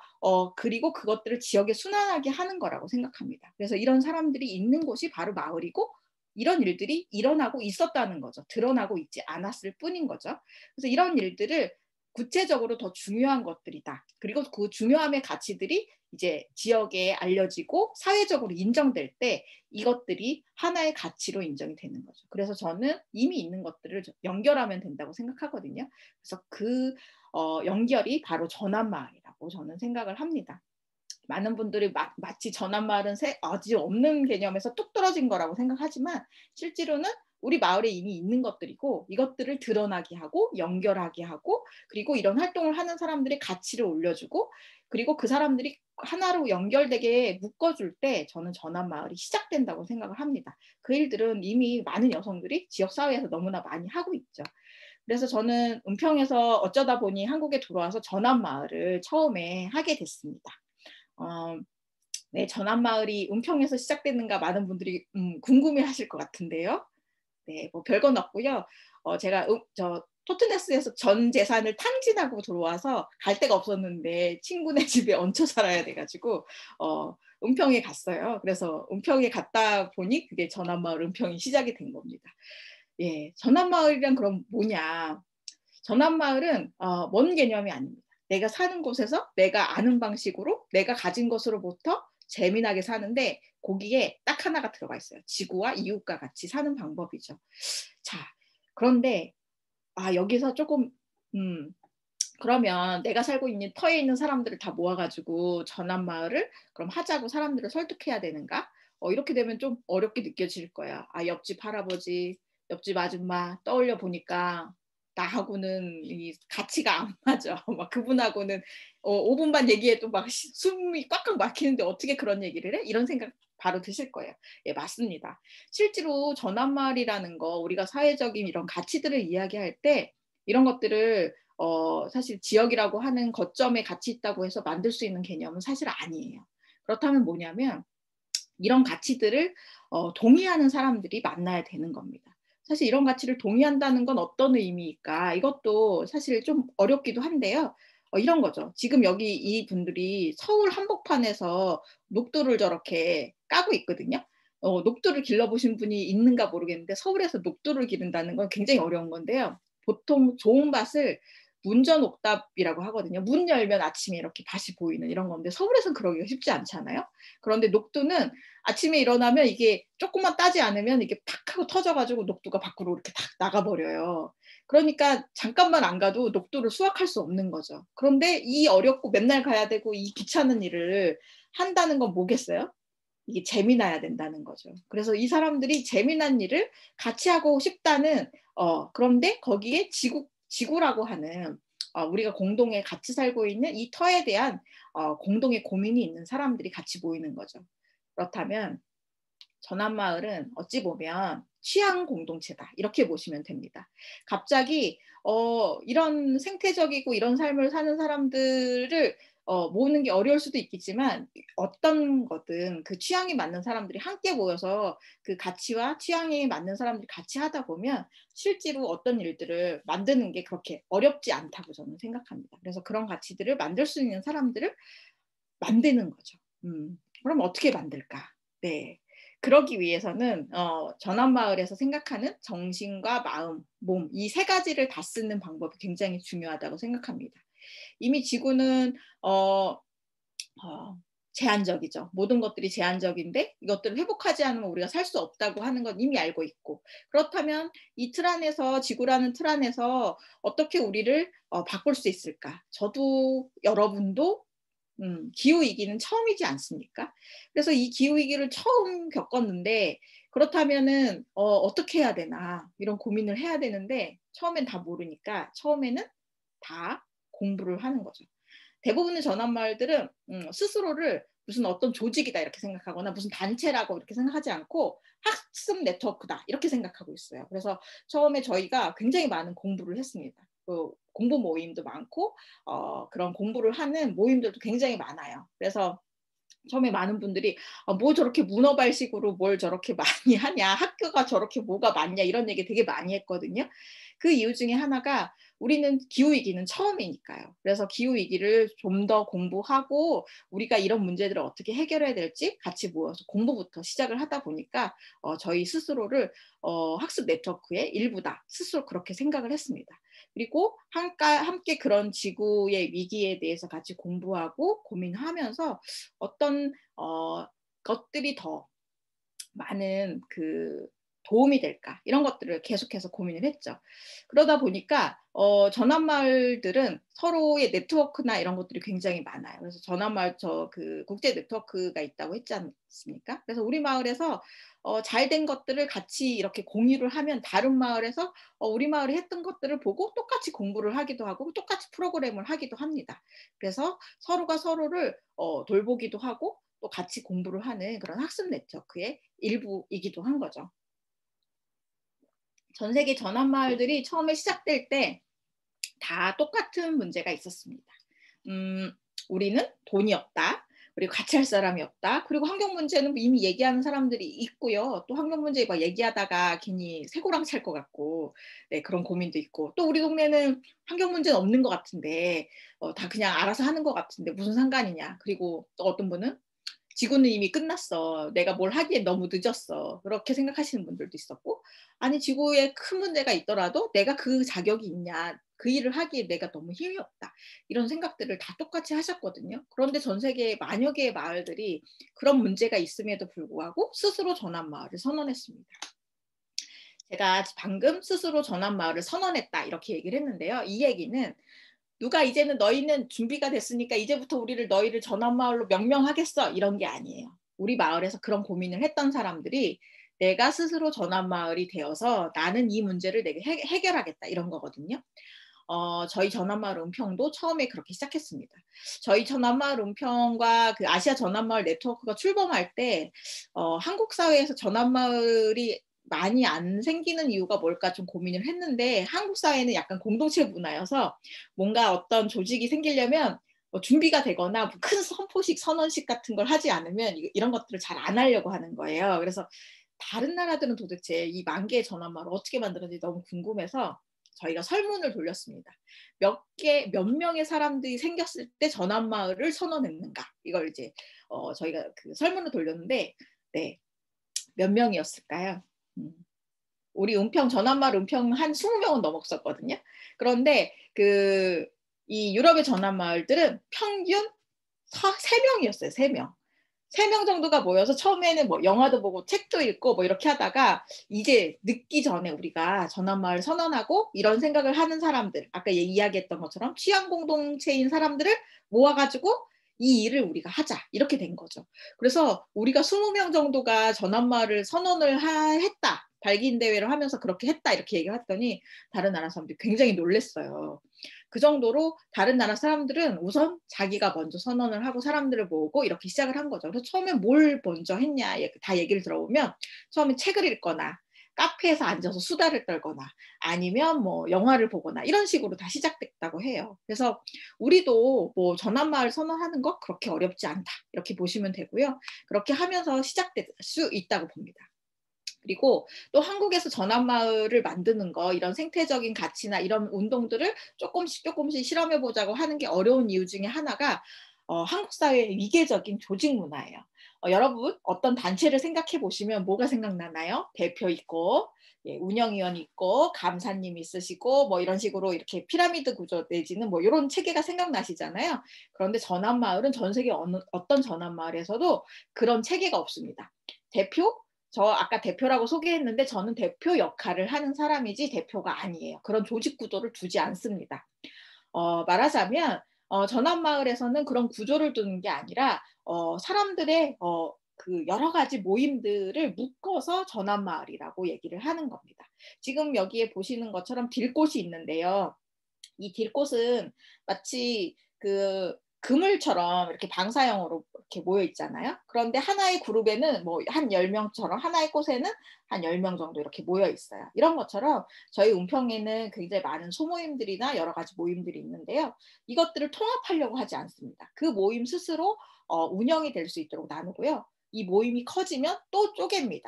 Speaker 3: 그리고 그것들을 지역에 순환하게 하는 거라고 생각합니다. 그래서 이런 사람들이 있는 곳이 바로 마을이고 이런 일들이 일어나고 있었다는 거죠. 드러나고 있지 않았을 뿐인 거죠. 그래서 이런 일들을 구체적으로 더 중요한 것들이다. 그리고 그 중요함의 가치들이 이제 지역에 알려지고 사회적으로 인정될 때 이것들이 하나의 가치로 인정이 되는 거죠. 그래서 저는 이미 있는 것들을 연결하면 된다고 생각하거든요. 그래서 그 연결이 바로 전환마을이라고 저는 생각을 합니다. 많은 분들이 마치 전환마을은 아직 없는 개념에서 뚝 떨어진 거라고 생각하지만 실제로는 우리 마을에 이미 있는 것들이고 이것들을 드러나게 하고 연결하게 하고 그리고 이런 활동을 하는 사람들의 가치를 올려주고 그리고 그 사람들이 하나로 연결되게 묶어줄 때 저는 전환마을이 시작된다고 생각을 합니다. 그 일들은 이미 많은 여성들이 지역사회에서 너무나 많이 하고 있죠. 그래서 저는 은평에서 어쩌다 보니 한국에 들어와서 전환마을을 처음에 하게 됐습니다. 네, 전환마을이 은평에서 시작됐는가 많은 분들이 궁금해하실 것 같은데요. 네, 뭐 별건 없고요. 제가 토트네스에서 전 재산을 탕진하고 들어와서 갈 데가 없었는데 친구네 집에 얹혀 살아야 돼가지고 은평에 갔어요. 그래서 은평에 갔다 보니 그게 전환마을 은평이 시작이 된 겁니다. 예, 전환마을이란 그럼 뭐냐? 전환마을은 먼 개념이 아닙니다. 내가 사는 곳에서 내가 아는 방식으로 내가 가진 것으로부터 재미나게 사는데 거기에 딱 하나가 들어가 있어요. 지구와 이웃과 같이 사는 방법이죠. 자, 그런데 여기서 조금 그러면 내가 살고 있는 터에 있는 사람들을 다 모아가지고 전환마을을 그럼 하자고 사람들을 설득해야 되는가? 이렇게 되면 좀 어렵게 느껴질 거야. 옆집 할아버지, 옆집 아줌마 떠올려 보니까 나하고는 이 가치가 안 맞아. 막 그분하고는 5분만 얘기해도 막 숨이 꽉꽉 막히는데 어떻게 그런 얘기를 해? 이런 생각 바로 드실 거예요. 예, 맞습니다. 실제로 전환마을이라는 거 우리가 사회적인 이런 가치들을 이야기할 때 이런 것들을 사실 지역이라고 하는 거점에 가치 있다고 해서 만들 수 있는 개념은 사실 아니에요. 그렇다면 뭐냐면 이런 가치들을 동의하는 사람들이 만나야 되는 겁니다. 사실 이런 가치를 동의한다는 건 어떤 의미일까? 이것도 사실 좀 어렵기도 한데요. 이런 거죠. 지금 여기 이 분들이 서울 한복판에서 녹두를 저렇게 까고 있거든요. 녹두를 길러보신 분이 있는가 모르겠는데 서울에서 녹두를 기른다는 건 굉장히 어려운 건데요. 보통 좋은 밭을 문전옥답이라고 하거든요. 문 열면 아침에 이렇게 밭이 보이는 이런 건데 서울에서는 그러기가 쉽지 않잖아요. 그런데 녹두는 아침에 일어나면 이게 조금만 따지 않으면 이게 팍 하고 터져가지고 녹두가 밖으로 이렇게 탁 나가버려요. 그러니까 잠깐만 안 가도 녹두를 수확할 수 없는 거죠. 그런데 이 어렵고 맨날 가야 되고 이 귀찮은 일을 한다는 건 뭐겠어요? 이게 재미나야 된다는 거죠. 그래서 이 사람들이 재미난 일을 같이 하고 싶다는 그런데 거기에 지구라고 하는 우리가 공동에 같이 살고 있는 이 터에 대한 공동의 고민이 있는 사람들이 같이 모이는 거죠. 그렇다면 전환마을은 어찌 보면 취향 공동체다 이렇게 보시면 됩니다. 갑자기 이런 생태적이고 이런 삶을 사는 사람들을 모으는 게 어려울 수도 있겠지만 어떤 거든 그 취향이 맞는 사람들이 함께 모여서 그 가치와 취향이 맞는 사람들이 같이 하다 보면 실제로 어떤 일들을 만드는 게 그렇게 어렵지 않다고 저는 생각합니다. 그래서 그런 가치들을 만들 수 있는 사람들을 만드는 거죠. 그럼 어떻게 만들까? 네. 그러기 위해서는 전환마을에서 생각하는 정신과 마음, 몸 이 세 가지를 다 쓰는 방법이 굉장히 중요하다고 생각합니다. 이미 지구는 제한적이죠. 모든 것들이 제한적인데 이것들을 회복하지 않으면 우리가 살 수 없다고 하는 건 이미 알고 있고 그렇다면 이 틀 안에서 지구라는 틀 안에서 어떻게 우리를 바꿀 수 있을까? 저도 여러분도 기후위기는 처음이지 않습니까? 그래서 이 기후위기를 처음 겪었는데 그렇다면은 어떻게 해야 되나 이런 고민을 해야 되는데 처음엔 다 모르니까 처음에는 다 공부를 하는 거죠. 대부분의 전환마을들은 스스로를 무슨 어떤 조직이다 이렇게 생각하거나 무슨 단체라고 이렇게 생각하지 않고 학습 네트워크다 이렇게 생각하고 있어요. 그래서 처음에 저희가 굉장히 많은 공부를 했습니다. 그 공부 모임도 많고 그런 공부를 하는 모임들도 굉장히 많아요. 그래서 처음에 많은 분들이 뭐 저렇게 문어발식으로 뭘 저렇게 많이 하냐 학교가 저렇게 뭐가 많냐 이런 얘기 되게 많이 했거든요. 그 이유 중에 하나가 우리는 기후위기는 처음이니까요. 그래서 기후위기를 좀 더 공부하고 우리가 이런 문제들을 어떻게 해결해야 될지 같이 모여서 공부부터 시작을 하다 보니까 저희 스스로를 학습 네트워크의 일부다 스스로 그렇게 생각을 했습니다. 그리고 함께 그런 지구의 위기에 대해서 같이 공부하고 고민하면서 어떤 것들이 더 많은 도움이 될까 이런 것들을 계속해서 고민을 했죠. 그러다 보니까 전환마을들은 서로의 네트워크나 이런 것들이 굉장히 많아요. 그래서 전환마을 그 국제 네트워크가 있다고 했지 않습니까? 그래서 우리 마을에서 잘된 것들을 같이 이렇게 공유를 하면 다른 마을에서 우리 마을이 했던 것들을 보고 똑같이 공부를 하기도 하고 똑같이 프로그램을 하기도 합니다. 그래서 서로가 서로를 돌보기도 하고 또 같이 공부를 하는 그런 학습 네트워크의 일부이기도 한 거죠. 전 세계 전환마을들이 처음에 시작될 때 다 똑같은 문제가 있었습니다. 우리는 돈이 없다. 그리고 같이 할 사람이 없다. 그리고 환경 문제는 이미 얘기하는 사람들이 있고요. 또 환경 문제 막 얘기하다가 괜히 쇠고랑 찰 것 같고 네, 그런 고민도 있고 또 우리 동네는 환경 문제는 없는 것 같은데 다 그냥 알아서 하는 것 같은데 무슨 상관이냐. 그리고 또 어떤 분은 지구는 이미 끝났어. 내가 뭘 하기엔 너무 늦었어. 그렇게 생각하시는 분들도 있었고 아니 지구에 큰 문제가 있더라도 내가 그 자격이 있냐. 그 일을 하기에 내가 너무 힘이 없다. 이런 생각들을 다 똑같이 하셨거든요. 그런데 전 세계의 만여 개의 마을들이 그런 문제가 있음에도 불구하고 스스로 전환마을을 선언했습니다. 제가 방금 스스로 전환마을을 선언했다 이렇게 얘기를 했는데요. 이 얘기는 누가 이제는 너희는 준비가 됐으니까 이제부터 너희를 전환마을로 명명하겠어 이런 게 아니에요. 우리 마을에서 그런 고민을 했던 사람들이 내가 스스로 전환마을이 되어서 나는 이 문제를 내가 해결하겠다 이런 거거든요. 저희 전환마을 은평도 처음에 그렇게 시작했습니다. 저희 전환마을 은평과 그 아시아 전환마을 네트워크가 출범할 때 한국 사회에서 전환마을이 많이 안 생기는 이유가 뭘까 좀 고민을 했는데 한국 사회는 약간 공동체 문화여서 뭔가 어떤 조직이 생기려면 준비가 되거나 큰 선포식 선언식 같은 걸 하지 않으면 이런 것들을 잘 안 하려고 하는 거예요. 그래서 다른 나라들은 도대체 이 만 개의 전환마을을 어떻게 만들었는지 너무 궁금해서 저희가 설문을 돌렸습니다. 몇 명의 사람들이 생겼을 때 전환마을을 선언했는가 이걸 이제 저희가 그 설문을 돌렸는데 네, 몇 명이었을까요? 우리 은평 전환마을 은평 한 20명은 넘었었거든요. 그런데 이 유럽의 전환마을들은 평균 3명이었어요. 3명. 3명 정도가 모여서 처음에는 뭐 영화도 보고 책도 읽고 뭐 이렇게 하다가 이제 늦기 전에 우리가 전환마을 선언하고 이런 생각을 하는 사람들, 아까 이야기했던 것처럼 취향 공동체인 사람들을 모아가지고 이 일을 우리가 하자 이렇게 된 거죠. 그래서 우리가 20명 정도가 전환마을을 선언을 했다. 발기인 대회를 하면서 그렇게 했다 이렇게 얘기를 했더니 다른 나라 사람들이 굉장히 놀랐어요. 그 정도로 다른 나라 사람들은 우선 자기가 먼저 선언을 하고 사람들을 모으고 이렇게 시작을 한 거죠. 그래서 처음에 뭘 먼저 했냐 다 얘기를 들어보면 처음에 책을 읽거나 카페에서 앉아서 수다를 떨거나 아니면 뭐 영화를 보거나 이런 식으로 다 시작됐다고 해요. 그래서 우리도 뭐 전환마을 선언하는 거 그렇게 어렵지 않다 이렇게 보시면 되고요. 그렇게 하면서 시작될 수 있다고 봅니다. 그리고 또 한국에서 전환마을을 만드는 거 이런 생태적인 가치나 이런 운동들을 조금씩 실험해 보자고 하는 게 어려운 이유 중에 하나가 한국 사회의 위계적인 조직 문화예요. 여러분 어떤 단체를 생각해 보시면 뭐가 생각나나요? 대표 있고 예, 운영위원 있고 감사님 있으시고 뭐 이런 식으로 이렇게 피라미드 구조 내지는 뭐 이런 체계가 생각나시잖아요. 그런데 전환마을은 전 세계 어떤 전환마을에서도 그런 체계가 없습니다. 대표? 저 아까 대표라고 소개했는데 저는 대표 역할을 하는 사람이지 대표가 아니에요. 그런 조직 구조를 두지 않습니다. 말하자면 전환마을에서는 그런 구조를 두는 게 아니라 사람들의 그 여러 가지 모임들을 묶어서 전환마을이라고 얘기를 하는 겁니다. 지금 여기에 보시는 것처럼 딜꽃이 있는데요. 이 딜꽃은 마치 그물처럼 이렇게 방사형으로 이렇게 모여 있잖아요. 그런데 하나의 그룹에는 뭐 한 10명처럼 하나의 꽃에는 한 10명 정도 이렇게 모여 있어요. 이런 것처럼 저희 은평에는 굉장히 많은 소모임들이나 여러 가지 모임들이 있는데요. 이것들을 통합하려고 하지 않습니다. 그 모임 스스로 운영이 될 수 있도록 나누고요. 이 모임이 커지면 또 쪼갭니다.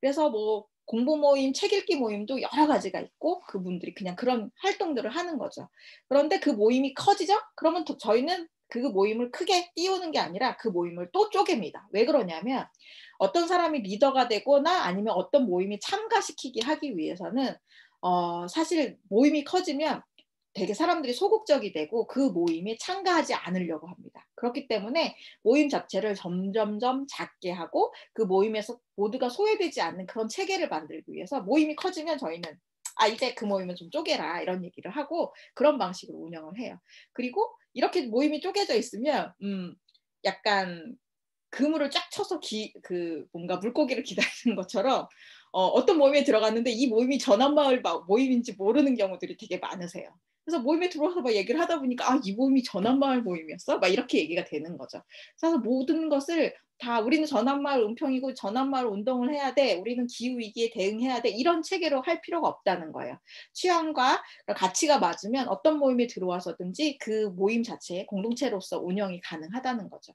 Speaker 3: 그래서 뭐 공부 모임, 책 읽기 모임도 여러 가지가 있고 그분들이 그냥 그런 활동들을 하는 거죠. 그런데 그 모임이 커지죠? 그러면 저희는 그 모임을 크게 띄우는 게 아니라 그 모임을 또 쪼갭니다. 왜 그러냐면 어떤 사람이 리더가 되거나 아니면 어떤 모임에 참가시키게 하기 위해서는 사실 모임이 커지면 되게 사람들이 소극적이 되고 그 모임에 참가하지 않으려고 합니다. 그렇기 때문에 모임 자체를 점점점 작게 하고 그 모임에서 모두가 소외되지 않는 그런 체계를 만들기 위해서 모임이 커지면 저희는 이제 그 모임은 좀 쪼개라 이런 얘기를 하고 그런 방식으로 운영을 해요. 그리고 이렇게 모임이 쪼개져 있으면 약간 그물을 쫙 쳐서 뭔가 물고기를 기다리는 것처럼 어떤 모임에 들어갔는데 이 모임이 전환마을 모임인지 모르는 경우들이 되게 많으세요. 그래서 모임에 들어와서 막 얘기를 하다 보니까 이 모임이 전환마을 모임이었어? 막 이렇게 얘기가 되는 거죠. 그래서 모든 것을 다 우리는 전환마을 은평이고 전환마을 운동을 해야 돼. 우리는 기후위기에 대응해야 돼. 이런 체계로 할 필요가 없다는 거예요. 취향과 가치가 맞으면 어떤 모임에 들어와서든지 그 모임 자체의 공동체로서 운영이 가능하다는 거죠.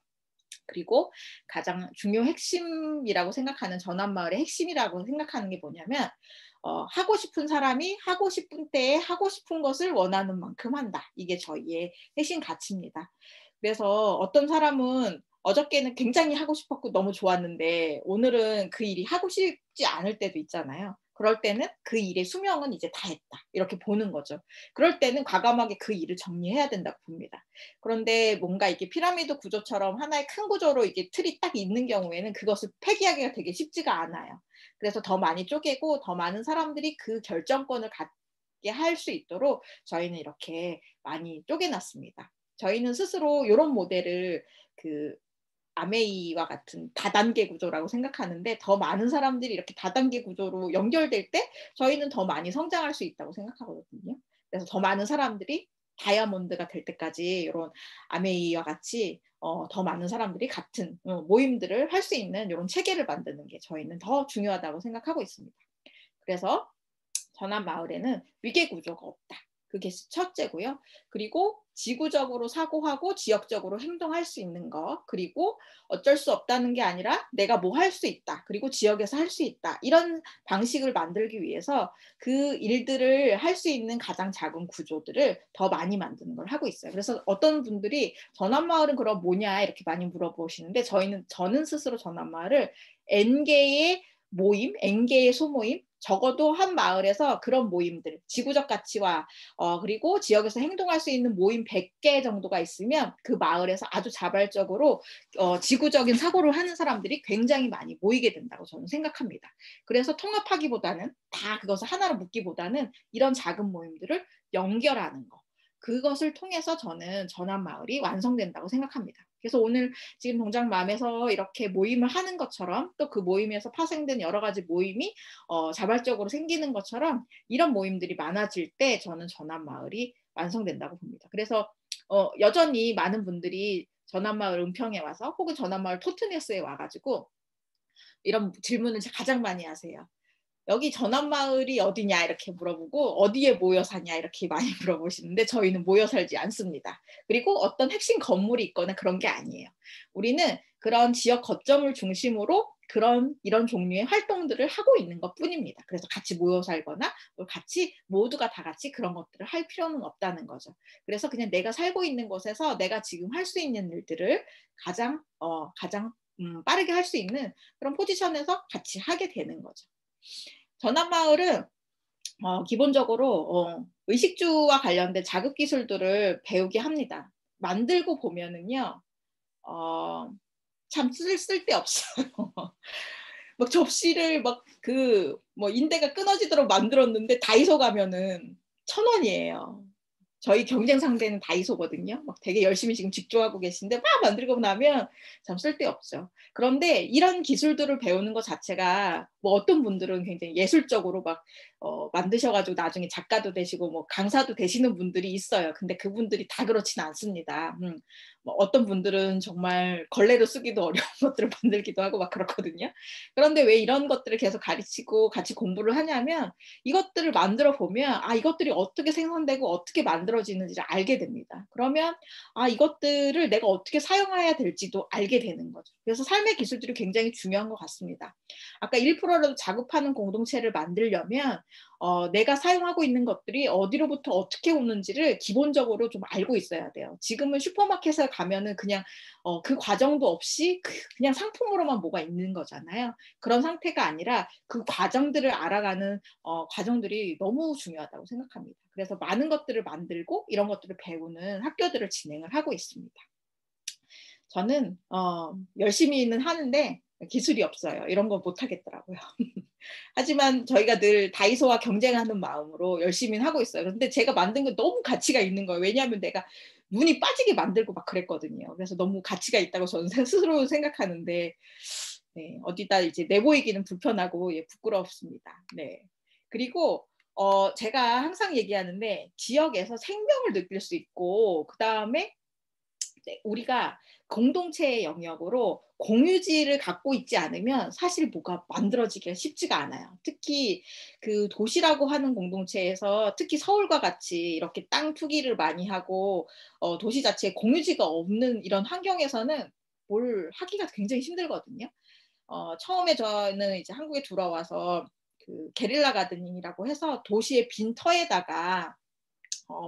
Speaker 3: 그리고 가장 중요 핵심이라고 생각하는 전환마을의 핵심이라고 생각하는 게 뭐냐면 하고 싶은 사람이 하고 싶은 때에 하고 싶은 것을 원하는 만큼 한다. 이게 저희의 핵심 가치입니다. 그래서 어떤 사람은 어저께는 굉장히 하고 싶었고 너무 좋았는데 오늘은 그 일이 하고 싶지 않을 때도 있잖아요. 그럴 때는 그 일의 수명은 이제 다 했다. 이렇게 보는 거죠. 그럴 때는 과감하게 그 일을 정리해야 된다고 봅니다. 그런데 뭔가 이게 피라미드 구조처럼 하나의 큰 구조로 이게 틀이 딱 있는 경우에는 그것을 폐기하기가 되게 쉽지가 않아요. 그래서 더 많이 쪼개고 더 많은 사람들이 그 결정권을 갖게 할 수 있도록 저희는 이렇게 많이 쪼개놨습니다. 저희는 스스로 이런 모델을 아메이와 같은 다단계 구조라고 생각하는데 더 많은 사람들이 이렇게 다단계 구조로 연결될 때 저희는 더 많이 성장할 수 있다고 생각하거든요. 그래서 더 많은 사람들이 다이아몬드가 될 때까지 이런 아메이와 같이 더 많은 사람들이 같은 모임들을 할 수 있는 이런 체계를 만드는 게 저희는 더 중요하다고 생각하고 있습니다. 그래서 전환마을에는 위계 구조가 없다. 그게 첫째고요. 그리고 지구적으로 사고하고 지역적으로 행동할 수 있는 거, 그리고 어쩔 수 없다는 게 아니라 내가 뭐 할 수 있다, 그리고 지역에서 할 수 있다, 이런 방식을 만들기 위해서 그 일들을 할 수 있는 가장 작은 구조들을 더 많이 만드는 걸 하고 있어요. 그래서 어떤 분들이 전환마을은 그럼 뭐냐 이렇게 많이 물어보시는데 저는 스스로 전환마을을 N개의 모임, N개의 소모임, 적어도 한 마을에서 그런 모임들, 지구적 가치와 그리고 지역에서 행동할 수 있는 모임 100개 정도가 있으면 그 마을에서 아주 자발적으로 지구적인 사고를 하는 사람들이 굉장히 많이 모이게 된다고 저는 생각합니다. 그래서 통합하기보다는 다 그것을 하나로 묶기보다는 이런 작은 모임들을 연결하는 거. 그것을 통해서 저는 전환마을이 완성된다고 생각합니다. 그래서 오늘 지금 동작맘에서 이렇게 모임을 하는 것처럼 또 그 모임에서 파생된 여러 가지 모임이 자발적으로 생기는 것처럼 이런 모임들이 많아질 때 저는 전환마을이 완성된다고 봅니다. 그래서 여전히 많은 분들이 전환마을 은평에 와서 혹은 전환마을 토트네스에 와가지고 이런 질문을 가장 많이 하세요. 여기 전환마을이 어디냐 이렇게 물어보고 어디에 모여 사냐 이렇게 많이 물어보시는데 저희는 모여 살지 않습니다. 그리고 어떤 핵심 건물이 있거나 그런 게 아니에요. 우리는 그런 지역 거점을 중심으로 이런 종류의 활동들을 하고 있는 것 뿐입니다. 그래서 같이 모여 살거나 같이 모두가 다 같이 그런 것들을 할 필요는 없다는 거죠. 그래서 그냥 내가 살고 있는 곳에서 내가 지금 할 수 있는 일들을 가장 빠르게 할 수 있는 그런 포지션에서 같이 하게 되는 거죠. 전환마을은 기본적으로 의식주와 관련된 자급 기술들을 배우게 합니다. 만들고 보면은요, 참 쓸데없어요. 막 접시를 인대가 끊어지도록 만들었는데 다이소 가면은 1,000원이에요. 저희 경쟁 상대는 다이소거든요. 막 되게 열심히 지금 직조하고 계신데 막 만들고 나면 참 쓸데없죠. 그런데 이런 기술들을 배우는 것 자체가 뭐 어떤 분들은 굉장히 예술적으로 막 만드셔가지고 나중에 작가도 되시고 뭐 강사도 되시는 분들이 있어요. 근데 그분들이 다 그렇지는 않습니다. 뭐 어떤 분들은 정말 걸레로 쓰기도 어려운 것들을 만들기도 하고 막 그렇거든요. 그런데 왜 이런 것들을 계속 가르치고 같이 공부를 하냐면 이것들을 만들어 보면 이것들이 어떻게 생성되고 어떻게 만들어지는지를 알게 됩니다. 그러면 이것들을 내가 어떻게 사용해야 될지도 알게 되는 거죠. 그래서 삶의 기술들이 굉장히 중요한 것 같습니다. 아까 1%라도 자급하는 공동체를 만들려면 내가 사용하고 있는 것들이 어디로부터 어떻게 오는지를 기본적으로 좀 알고 있어야 돼요. 지금은 슈퍼마켓에 가면은 그냥 그 과정도 없이 그냥 상품으로만 뭐가 있는 거잖아요. 그런 상태가 아니라 그 과정들을 알아가는 과정들이 너무 중요하다고 생각합니다. 그래서 많은 것들을 만들고 이런 것들을 배우는 학교들을 진행을 하고 있습니다. 저는 열심히는 하는데 기술이 없어요. 이런 거 못하겠더라고요. 하지만 저희가 늘 다이소와 경쟁하는 마음으로 열심히 하고 있어요. 그런데 제가 만든 건 너무 가치가 있는 거예요. 왜냐하면 내가 눈이 빠지게 만들고 막 그랬거든요. 그래서 너무 가치가 있다고 저는 스스로 생각하는데 네, 어디다 이제 내보이기는 불편하고 부끄럽습니다. 네. 그리고 제가 항상 얘기하는데 지역에서 생명을 느낄 수 있고 그 다음에 우리가 공동체의 영역으로 공유지를 갖고 있지 않으면 사실 뭐가 만들어지기가 쉽지가 않아요. 특히 그 도시라고 하는 공동체에서 특히 서울과 같이 이렇게 땅 투기를 많이 하고 도시 자체에 공유지가 없는 이런 환경에서는 뭘 하기가 굉장히 힘들거든요. 처음에 저는 이제 한국에 들어와서 그 게릴라 가드닝이라고 해서 도시의 빈 터에다가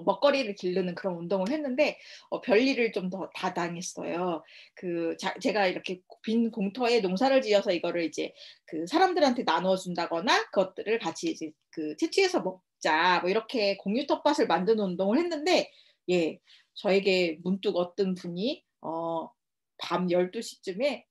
Speaker 3: 먹거리를 기르는 그런 운동을 했는데 별일을 좀 더 다 당했어요. 제가 이렇게 빈 공터에 농사를 지어서 이거를 이제 그 사람들한테 나눠준다거나 그것들을 같이 이제 그 채취해서 먹자 뭐 이렇게 공유 텃밭을 만드는 운동을 했는데 저에게 문득 어떤 분이 밤 12시쯤에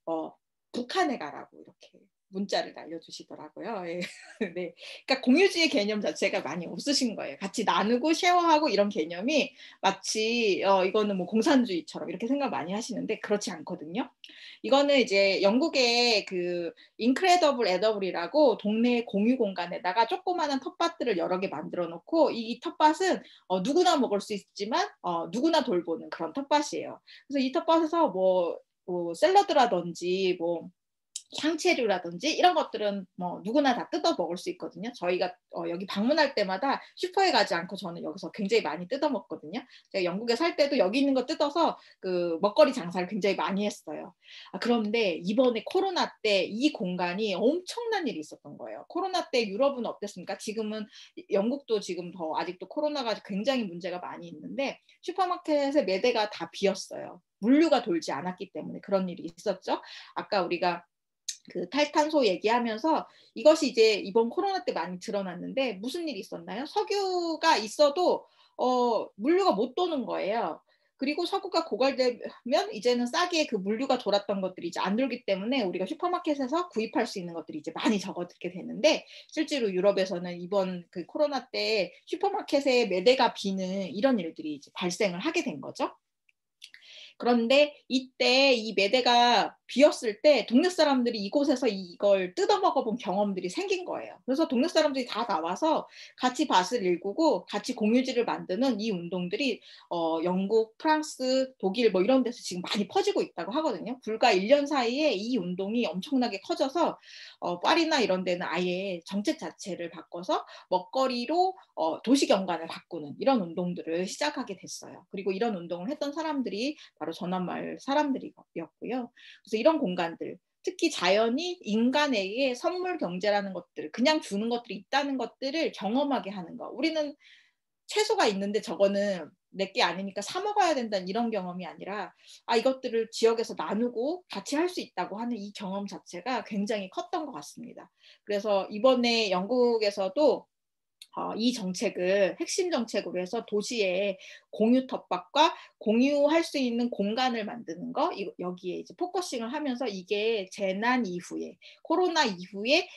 Speaker 3: 북한에 가라고 이렇게 문자를 날려주시더라고요. 네. 그러니까 공유주의 개념 자체가 많이 없으신 거예요. 같이 나누고 쉐어하고 이런 개념이 마치 이거는 뭐 공산주의처럼 이렇게 생각 많이 하시는데 그렇지 않거든요. 이거는 이제 영국의 그 인크레더블 에더블이라고 동네 공유 공간에다가 조그마한 텃밭들을 여러 개 만들어 놓고 이 텃밭은 누구나 먹을 수 있지만 누구나 돌보는 그런 텃밭이에요. 그래서 이 텃밭에서 뭐 샐러드라든지 뭐 향채류라든지 이런 것들은 뭐 누구나 다 뜯어 먹을 수 있거든요. 저희가 여기 방문할 때마다 슈퍼에 가지 않고 저는 여기서 굉장히 많이 뜯어 먹거든요. 제가 영국에 살 때도 여기 있는 거 뜯어서 그 먹거리 장사를 굉장히 많이 했어요. 그런데 이번에 코로나 때 이 공간이 엄청난 일이 있었던 거예요. 코로나 때 유럽은 어땠습니까? 지금은 영국도 지금 더 아직도 코로나가 굉장히 문제가 많이 있는데 슈퍼마켓의 매대가 다 비었어요. 물류가 돌지 않았기 때문에 그런 일이 있었죠. 아까 우리가 그 탈탄소 얘기하면서 이것이 이제 이번 코로나 때 많이 드러났는데 무슨 일이 있었나요? 석유가 있어도 물류가 못 도는 거예요. 그리고 석유가 고갈되면 이제는 싸게 그 물류가 돌았던 것들이 이제 안 돌기 때문에 우리가 슈퍼마켓에서 구입할 수 있는 것들이 이제 많이 적어들게 되는데, 실제로 유럽에서는 이번 그 코로나 때 슈퍼마켓의 매대가 비는 이런 일들이 이제 발생을 하게 된 거죠. 그런데 이때 이 매대가 비었을 때 동네 사람들이 이곳에서 이걸 뜯어먹어본 경험들이 생긴 거예요. 그래서 동네 사람들이 다 나와서 같이 밭을 일구고 같이 공유지를 만드는 이 운동들이 영국, 프랑스, 독일 뭐 이런 데서 지금 많이 퍼지고 있다고 하거든요. 불과 1년 사이에 이 운동이 엄청나게 커져서 파리나 이런 데는 아예 정책 자체를 바꿔서 먹거리로 도시 경관을 바꾸는 이런 운동들을 시작하게 됐어요. 그리고 이런 운동을 했던 사람들이 바로 전환마을 사람들이었고요. 그래서 이런 공간들, 특히 자연이 인간에게 선물 경제라는 것들, 그냥 주는 것들이 있다는 것들을 경험하게 하는 거. 우리는 채소가 있는데 저거는 내게 아니니까 사 먹어야 된다는 이런 경험이 아니라 이것들을 지역에서 나누고 같이 할 수 있다고 하는 이 경험 자체가 굉장히 컸던 것 같습니다. 그래서 이번에 영국에서도 이 정책을 핵심 정책으로 해서 도시에 공유 텃밭과 공유할 수 있는 공간을 만드는 거, 여기에 이제 포커싱을 하면서 이게 재난 이후에, 코로나 이후에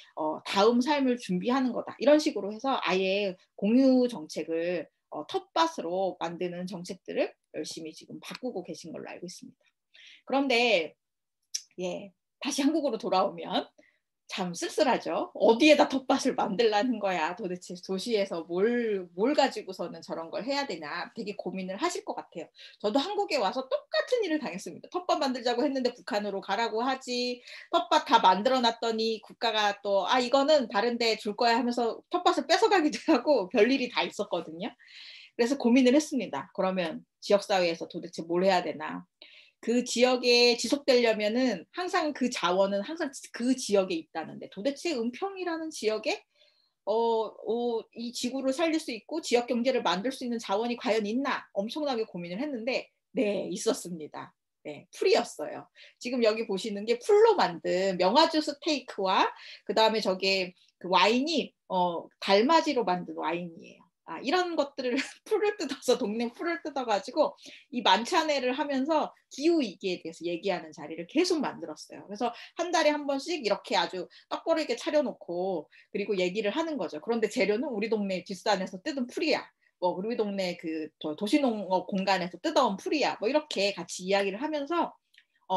Speaker 3: 다음 삶을 준비하는 거다, 이런 식으로 해서 아예 공유 정책을 텃밭으로 만드는 정책들을 열심히 지금 바꾸고 계신 걸로 알고 있습니다. 그런데 다시 한국으로 돌아오면 참 쓸쓸하죠. 어디에다 텃밭을 만들라는 거야. 도대체 도시에서 뭘 가지고서는 저런 걸 해야 되나 되게 고민을 하실 것 같아요. 저도 한국에 와서 똑같은 일을 당했습니다. 텃밭 만들자고 했는데 북한으로 가라고 하지. 텃밭 다 만들어놨더니 국가가 또 이거는 다른 데 줄 거야 하면서 텃밭을 뺏어가기도 하고 별일이 다 있었거든요. 그래서 고민을 했습니다. 그러면 지역사회에서 도대체 뭘 해야 되나. 그 지역에 지속되려면은 항상 그 자원은 항상 그 지역에 있다는데, 도대체 은평이라는 지역에 이 지구를 살릴 수 있고 지역 경제를 만들 수 있는 자원이 과연 있나 엄청나게 고민을 했는데, 네, 있었습니다. 네, 풀이었어요. 지금 여기 보시는 게 풀로 만든 명아주 스테이크와 그 다음에 저게 그 와인이 달맞이로 만든 와인이에요. 이런 것들을 풀을 뜯어서 동네 풀을 뜯어가지고 이 만찬회를 하면서 기후위기에 대해서 얘기하는 자리를 계속 만들었어요. 그래서 한 달에 한 번씩 이렇게 아주 떡거리게 차려놓고 그리고 얘기를 하는 거죠. 그런데 재료는 우리 동네 뒷산에서 뜯은 풀이야. 우리 동네 그 도시농업 공간에서 뜯어온 풀이야. 이렇게 같이 이야기를 하면서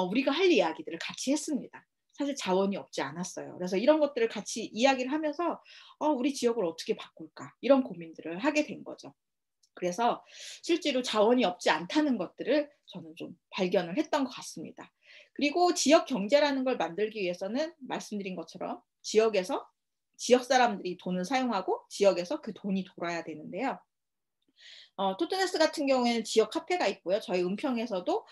Speaker 3: 우리가 할 이야기들을 같이 했습니다. 사실 자원이 없지 않았어요. 그래서 이런 것들을 같이 이야기를 하면서 우리 지역을 어떻게 바꿀까, 이런 고민들을 하게 된 거죠. 그래서 실제로 자원이 없지 않다는 것들을 저는 좀 발견을 했던 것 같습니다. 그리고 지역 경제라는 걸 만들기 위해서는 말씀드린 것처럼 지역에서 지역 사람들이 돈을 사용하고 지역에서 그 돈이 돌아야 되는데요. 토트네스 같은 경우에는 지역 카페가 있고요. 저희 은평에서도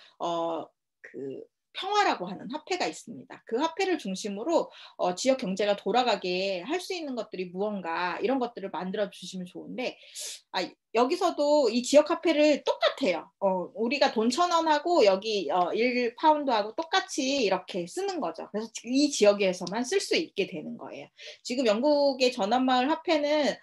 Speaker 3: 그 평화라고 하는 화폐가 있습니다. 그 화폐를 중심으로 지역 경제가 돌아가게 할 수 있는 것들이 무언가, 이런 것들을 만들어 주시면 좋은데, 여기서도 이 지역 화폐를 똑같아요. 우리가 돈 1,000원하고 여기 1파운드하고 똑같이 이렇게 쓰는 거죠. 그래서 이 지역에서만 쓸 수 있게 되는 거예요. 지금 영국의 전환마을 화폐는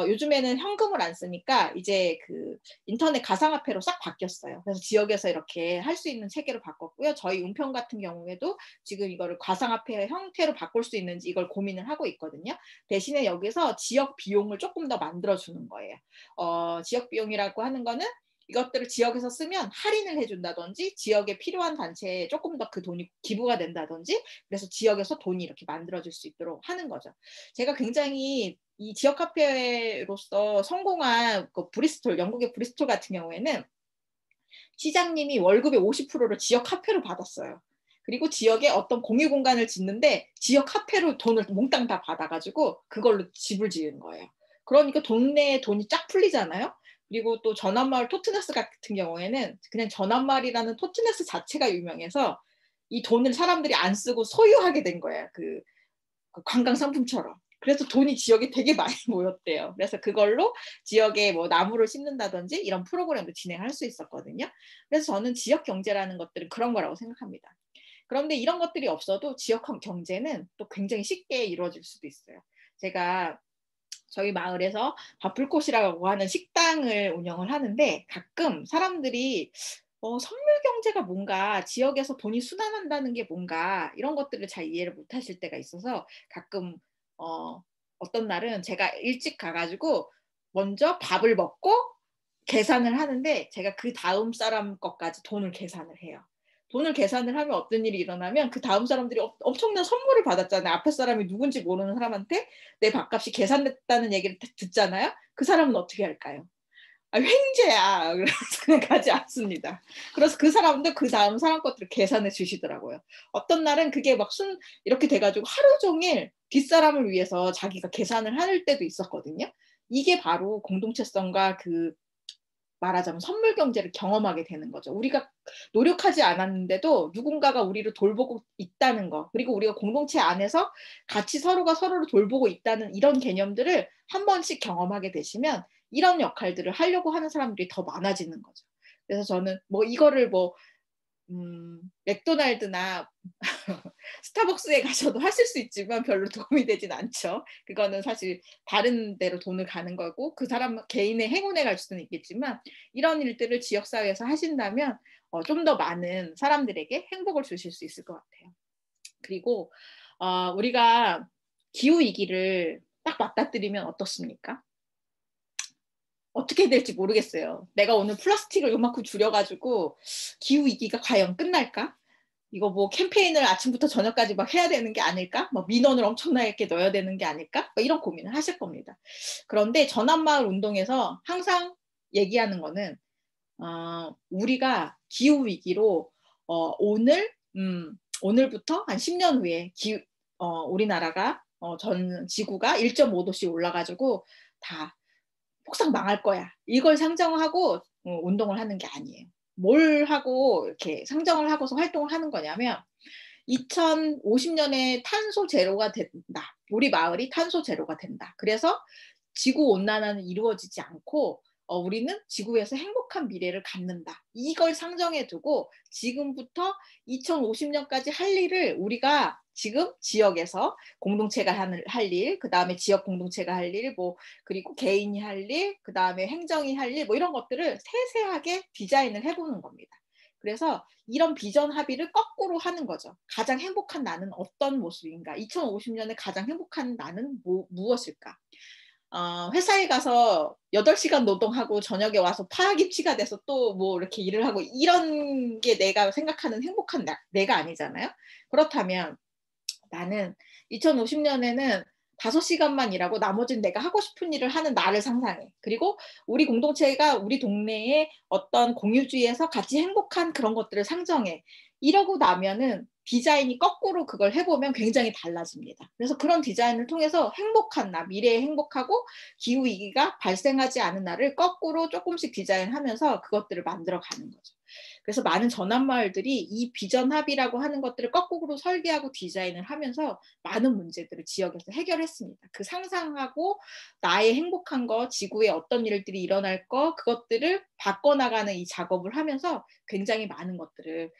Speaker 3: 요즘에는 현금을 안 쓰니까 이제 그 인터넷 가상화폐로 싹 바뀌었어요. 그래서 지역에서 이렇게 할 수 있는 체계로 바꿨고요. 저희 은평 같은 경우에도 지금 이거를 가상화폐 형태로 바꿀 수 있는지 이걸 고민을 하고 있거든요. 대신에 여기서 지역 비용을 조금 더 만들어주는 거예요. 지역 비용이라고 하는 거는 이것들을 지역에서 쓰면 할인을 해준다든지 지역에 필요한 단체에 조금 더 그 돈이 기부가 된다든지, 그래서 지역에서 돈이 이렇게 만들어질 수 있도록 하는 거죠. 제가 굉장히 이 지역 카페로서 성공한 그 브리스톨, 영국의 브리스톨 같은 경우에는 시장님이 월급의 50%를 지역 카페로 받았어요. 그리고 지역에 어떤 공유 공간을 짓는데 지역 카페로 돈을 몽땅 다 받아가지고 그걸로 집을 지은 거예요. 그러니까 동네에 돈이 쫙 풀리잖아요. 그리고 또 전환마을 토트네스 같은 경우에는 그냥 전환마을이라는 토트네스 자체가 유명해서 이 돈을 사람들이 안 쓰고 소유하게 된 거예요. 그 관광 상품처럼. 그래서 돈이 지역에 되게 많이 모였대요. 그래서 그걸로 지역에 뭐 나무를 심는다든지 이런 프로그램도 진행할 수 있었거든요. 그래서 저는 지역 경제라는 것들은 그런 거라고 생각합니다. 그런데 이런 것들이 없어도 지역 경제는 또 굉장히 쉽게 이루어질 수도 있어요. 제가 저희 마을에서 밥불꽃이라고 하는 식당을 운영을 하는데 가끔 사람들이 선물 경제가 뭔가 지역에서 돈이 순환한다는 게 뭔가 이런 것들을 잘 이해를 못 하실 때가 있어서 가끔 어떤 날은 제가 일찍 가가지고 먼저 밥을 먹고 계산을 하는데 제가 그 다음 사람 것까지 돈을 계산을 해요. 돈을 계산을 하면 어떤 일이 일어나면 그 다음 사람들이 엄청난 선물을 받았잖아요. 앞에 사람이 누군지 모르는 사람한테 내 밥값이 계산됐다는 얘기를 듣잖아요. 그 사람은 어떻게 할까요? 횡재야. 그래서 그냥 가지 않습니다. 그래서 그 사람도 그 다음 사람 것들을 계산해 주시더라고요. 어떤 날은 그게 막 이렇게 돼가지고 하루 종일 뒷사람을 위해서 자기가 계산을 할 때도 있었거든요. 이게 바로 공동체성과 말하자면 선물 경제를 경험하게 되는 거죠. 우리가 노력하지 않았는데도 누군가가 우리를 돌보고 있다는 거, 그리고 우리가 공동체 안에서 같이 서로가 서로를 돌보고 있다는 이런 개념들을 한 번씩 경험하게 되시면 이런 역할들을 하려고 하는 사람들이 더 많아지는 거죠. 그래서 저는 이거를 맥도날드나 스타벅스에 가셔도 하실 수 있지만 별로 도움이 되진 않죠. 그거는 사실 다른 데로 돈을 가는 거고 그 사람 개인의 행운에 갈 수는 있겠지만 이런 일들을 지역사회에서 하신다면 좀 더 많은 사람들에게 행복을 주실 수 있을 것 같아요. 그리고 우리가 기후위기를 딱 맞닥뜨리면 어떻습니까? 어떻게 될지 모르겠어요. 내가 오늘 플라스틱을 요만큼 줄여가지고 기후위기가 과연 끝날까? 이거 캠페인을 아침부터 저녁까지 막 해야 되는 게 아닐까? 민원을 엄청나게 넣어야 되는 게 아닐까? 이런 고민을 하실 겁니다. 그런데 전환마을 운동에서 항상 얘기하는 거는 우리가 기후위기로 오늘부터 한 10년 후에 우리나라가 전 지구가 1.5도씩 올라가지고 다 폭삭 망할 거야. 이걸 상정하고 운동을 하는 게 아니에요. 뭘 하고 이렇게 상정을 하고서 활동을 하는 거냐면 2050년에 탄소 제로가 된다. 우리 마을이 탄소 제로가 된다. 그래서 지구 온난화는 이루어지지 않고 우리는 지구에서 행복한 미래를 갖는다. 이걸 상정해 두고 지금부터 2050년까지 할 일을 우리가 지금 지역에서 공동체가 할 일, 그 다음에 지역 공동체가 할 일, 그리고 개인이 할 일, 그 다음에 행정이 할 일, 이런 것들을 세세하게 디자인을 해보는 겁니다. 그래서 이런 비전 합의를 거꾸로 하는 거죠. 가장 행복한 나는 어떤 모습인가? 2050년에 가장 행복한 나는 무엇일까? 회사에 가서 8시간 노동하고 저녁에 와서 파김치가 돼서 또 이렇게 일을 하고 이런 게 내가 생각하는 행복한 내가 아니잖아요. 그렇다면 나는 2050년에는 5시간만 일하고 나머지는 내가 하고 싶은 일을 하는 나를 상상해. 그리고 우리 공동체가 우리 동네의 어떤 공유주의에서 같이 행복한 그런 것들을 상정해. 이러고 나면은 디자인이 거꾸로 그걸 해보면 굉장히 달라집니다. 그래서 그런 디자인을 통해서 행복한 나, 미래에 행복하고 기후위기가 발생하지 않은 나를 거꾸로 조금씩 디자인하면서 그것들을 만들어가는 거죠. 그래서 많은 전환마을들이 이 비전 합의라고 하는 것들을 거꾸로 설계하고 디자인을 하면서 많은 문제들을 지역에서 해결했습니다. 그 상상하고 나의 행복한 거, 지구에 어떤 일들이 일어날 거, 그것들을 바꿔나가는 이 작업을 하면서 굉장히 많은 것들을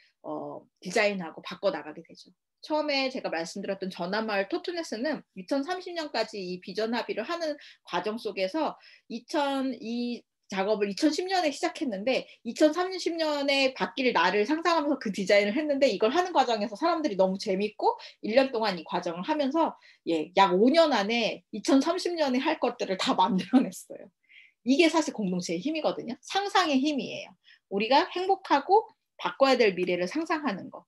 Speaker 3: 디자인하고 바꿔나가게 되죠. 처음에 제가 말씀드렸던 전환마을 토트네스는 2030년까지 이 비전 합의를 하는 과정 속에서 이 작업을 2010년에 시작했는데 2030년에 바뀔 나를 상상하면서 그 디자인을 했는데 이걸 하는 과정에서 사람들이 너무 재밌고 1년 동안 이 과정을 하면서 약 5년 안에 2030년에 할 것들을 다 만들어냈어요. 이게 사실 공동체의 힘이거든요. 상상의 힘이에요. 우리가 행복하고 바꿔야 될 미래를 상상하는 거.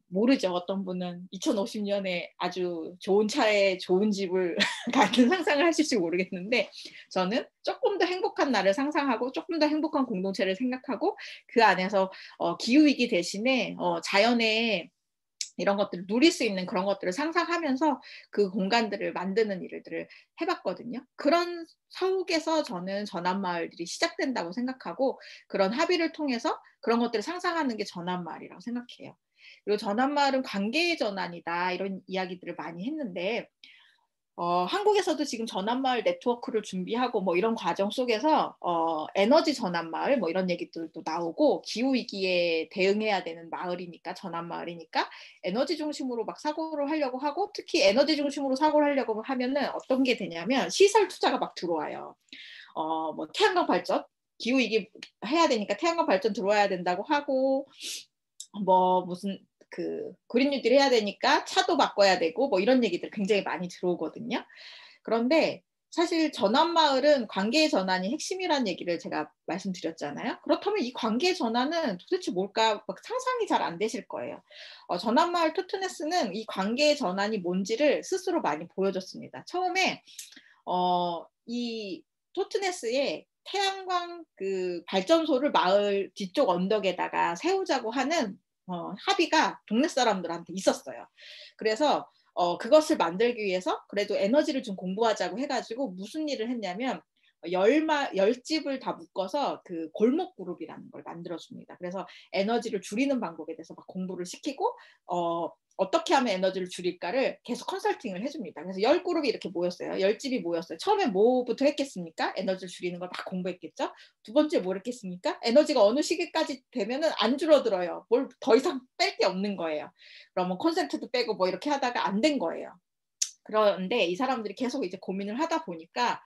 Speaker 3: 모르죠. 어떤 분은 2050년에 아주 좋은 차에 좋은 집을 갖는 상상을 하실지 모르겠는데 저는 조금 더 행복한 나를 상상하고 조금 더 행복한 공동체를 생각하고 그 안에서 기후위기 대신에 자연의 이런 것들을 누릴 수 있는 그런 것들을 상상하면서 그 공간들을 만드는 일들을 해봤거든요. 그런 속에서 저는 전환마을들이 시작된다고 생각하고 그런 합의를 통해서 그런 것들을 상상하는 게 전환마을이라고 생각해요. 그리고 전환마을은 관계의 전환이다 이런 이야기들을 많이 했는데 한국에서도 지금 전환마을 네트워크를 준비하고 뭐 이런 과정 속에서 에너지 전환마을 뭐 이런 얘기들도 나오고, 기후위기에 대응해야 되는 마을이니까, 전환마을이니까 에너지 중심으로 막 사고를 하려고 하고, 특히 에너지 중심으로 사고를 하려고 하면은 어떤 게 되냐면 시설 투자가 막 들어와요. 뭐 태양광 발전, 기후위기 해야 되니까 태양광 발전 들어와야 된다고 하고, 뭐 무슨 그 그린 뉴딜 해야 되니까 차도 바꿔야 되고 뭐 이런 얘기들 굉장히 많이 들어오거든요. 그런데 사실 전환마을은 관계의 전환이 핵심이라는 얘기를 제가 말씀드렸잖아요. 그렇다면 이 관계의 전환은 도대체 뭘까 막 상상이 잘 안 되실 거예요. 전환마을 토트네스는 이 관계의 전환이 뭔지를 스스로 많이 보여줬습니다. 처음에 이 토트네스에 태양광 그 발전소를 마을 뒤쪽 언덕에다가 세우자고 하는 합의가 동네 사람들한테 있었어요. 그래서 그것을 만들기 위해서 그래도 에너지를 좀 공부하자고 해가지고 무슨 일을 했냐면 10집을 다 묶어서 그 골목 그룹이라는 걸 만들어줍니다. 그래서 에너지를 줄이는 방법에 대해서 막 공부를 시키고 어떻게 하면 에너지를 줄일까를 계속 컨설팅을 해줍니다. 그래서 10그룹이 이렇게 모였어요. 10집이 모였어요. 처음에 뭐부터 했겠습니까? 에너지를 줄이는 걸 막 공부했겠죠. 두 번째 뭘 했겠습니까? 에너지가 어느 시기까지 되면은 안 줄어들어요. 뭘 더 이상 뺄 게 없는 거예요. 그러면 콘센트도 빼고 뭐 이렇게 하다가 안 된 거예요. 그런데 이 사람들이 계속 이제 고민을 하다 보니까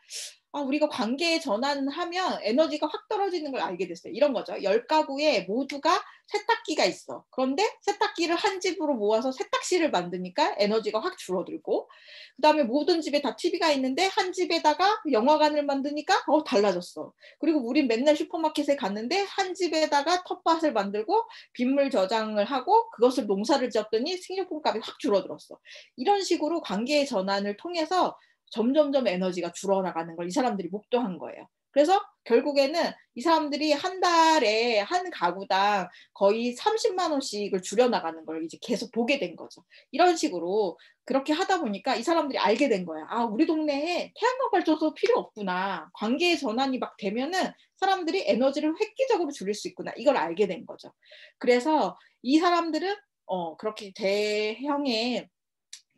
Speaker 3: 우리가 관계에 전환하면 에너지가 확 떨어지는 걸 알게 됐어요. 이런 거죠. 10가구에 모두가 세탁기가 있어. 그런데 세탁기를 한 집으로 모아서 세탁실을 만드니까 에너지가 확 줄어들고, 그 다음에 모든 집에 다 TV가 있는데 한 집에다가 영화관을 만드니까 달라졌어. 그리고 우린 맨날 슈퍼마켓에 갔는데 한 집에다가 텃밭을 만들고 빗물 저장을 하고 그것을 농사를 지었더니 식료품값이 확 줄어들었어. 이런 식으로 관계의 전환을 통해서 점점점 에너지가 줄어나가는 걸 이 사람들이 목도한 거예요. 그래서 결국에는 이 사람들이 한 달에 한 가구당 거의 30만 원씩을 줄여나가는 걸 이제 계속 보게 된 거죠. 이런 식으로 그렇게 하다 보니까 이 사람들이 알게 된 거야. 우리 동네에 태양광 발전소 필요 없구나. 관계의 전환이 막 되면은 사람들이 에너지를 획기적으로 줄일 수 있구나. 이걸 알게 된 거죠. 그래서 이 사람들은 그렇게 대형의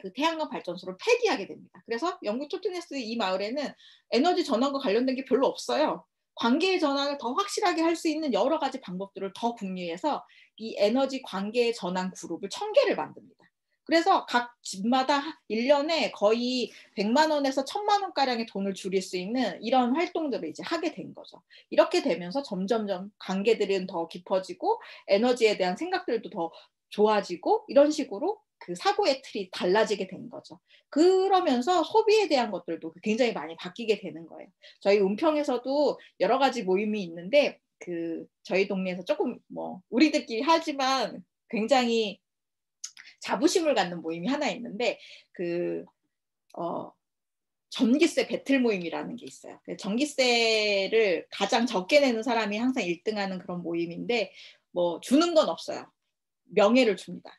Speaker 3: 그 태양광 발전소를 폐기하게 됩니다. 그래서 영국 토트네스 이 마을에는 에너지 전환과 관련된 게 별로 없어요. 관계의 전환을 더 확실하게 할 수 있는 여러 가지 방법들을 더 궁리해서 이 에너지 관계의 전환 그룹을 1000개를 만듭니다. 그래서 각 집마다 1년에 거의 100만 원에서 1000만 원가량의 돈을 줄일 수 있는 이런 활동들을 이제 하게 된 거죠. 이렇게 되면서 점점점 관계들은 더 깊어지고 에너지에 대한 생각들도 더 좋아지고 이런 식으로 그 사고의 틀이 달라지게 된 거죠. 그러면서 소비에 대한 것들도 굉장히 많이 바뀌게 되는 거예요. 저희 은평에서도 여러 가지 모임이 있는데 그 저희 동네에서 조금 뭐 우리들끼리 하지만 굉장히 자부심을 갖는 모임이 하나 있는데 그 전기세 배틀 모임이라는 게 있어요. 전기세를 가장 적게 내는 사람이 항상 1등하는 그런 모임인데 뭐 주는 건 없어요. 명예를 줍니다.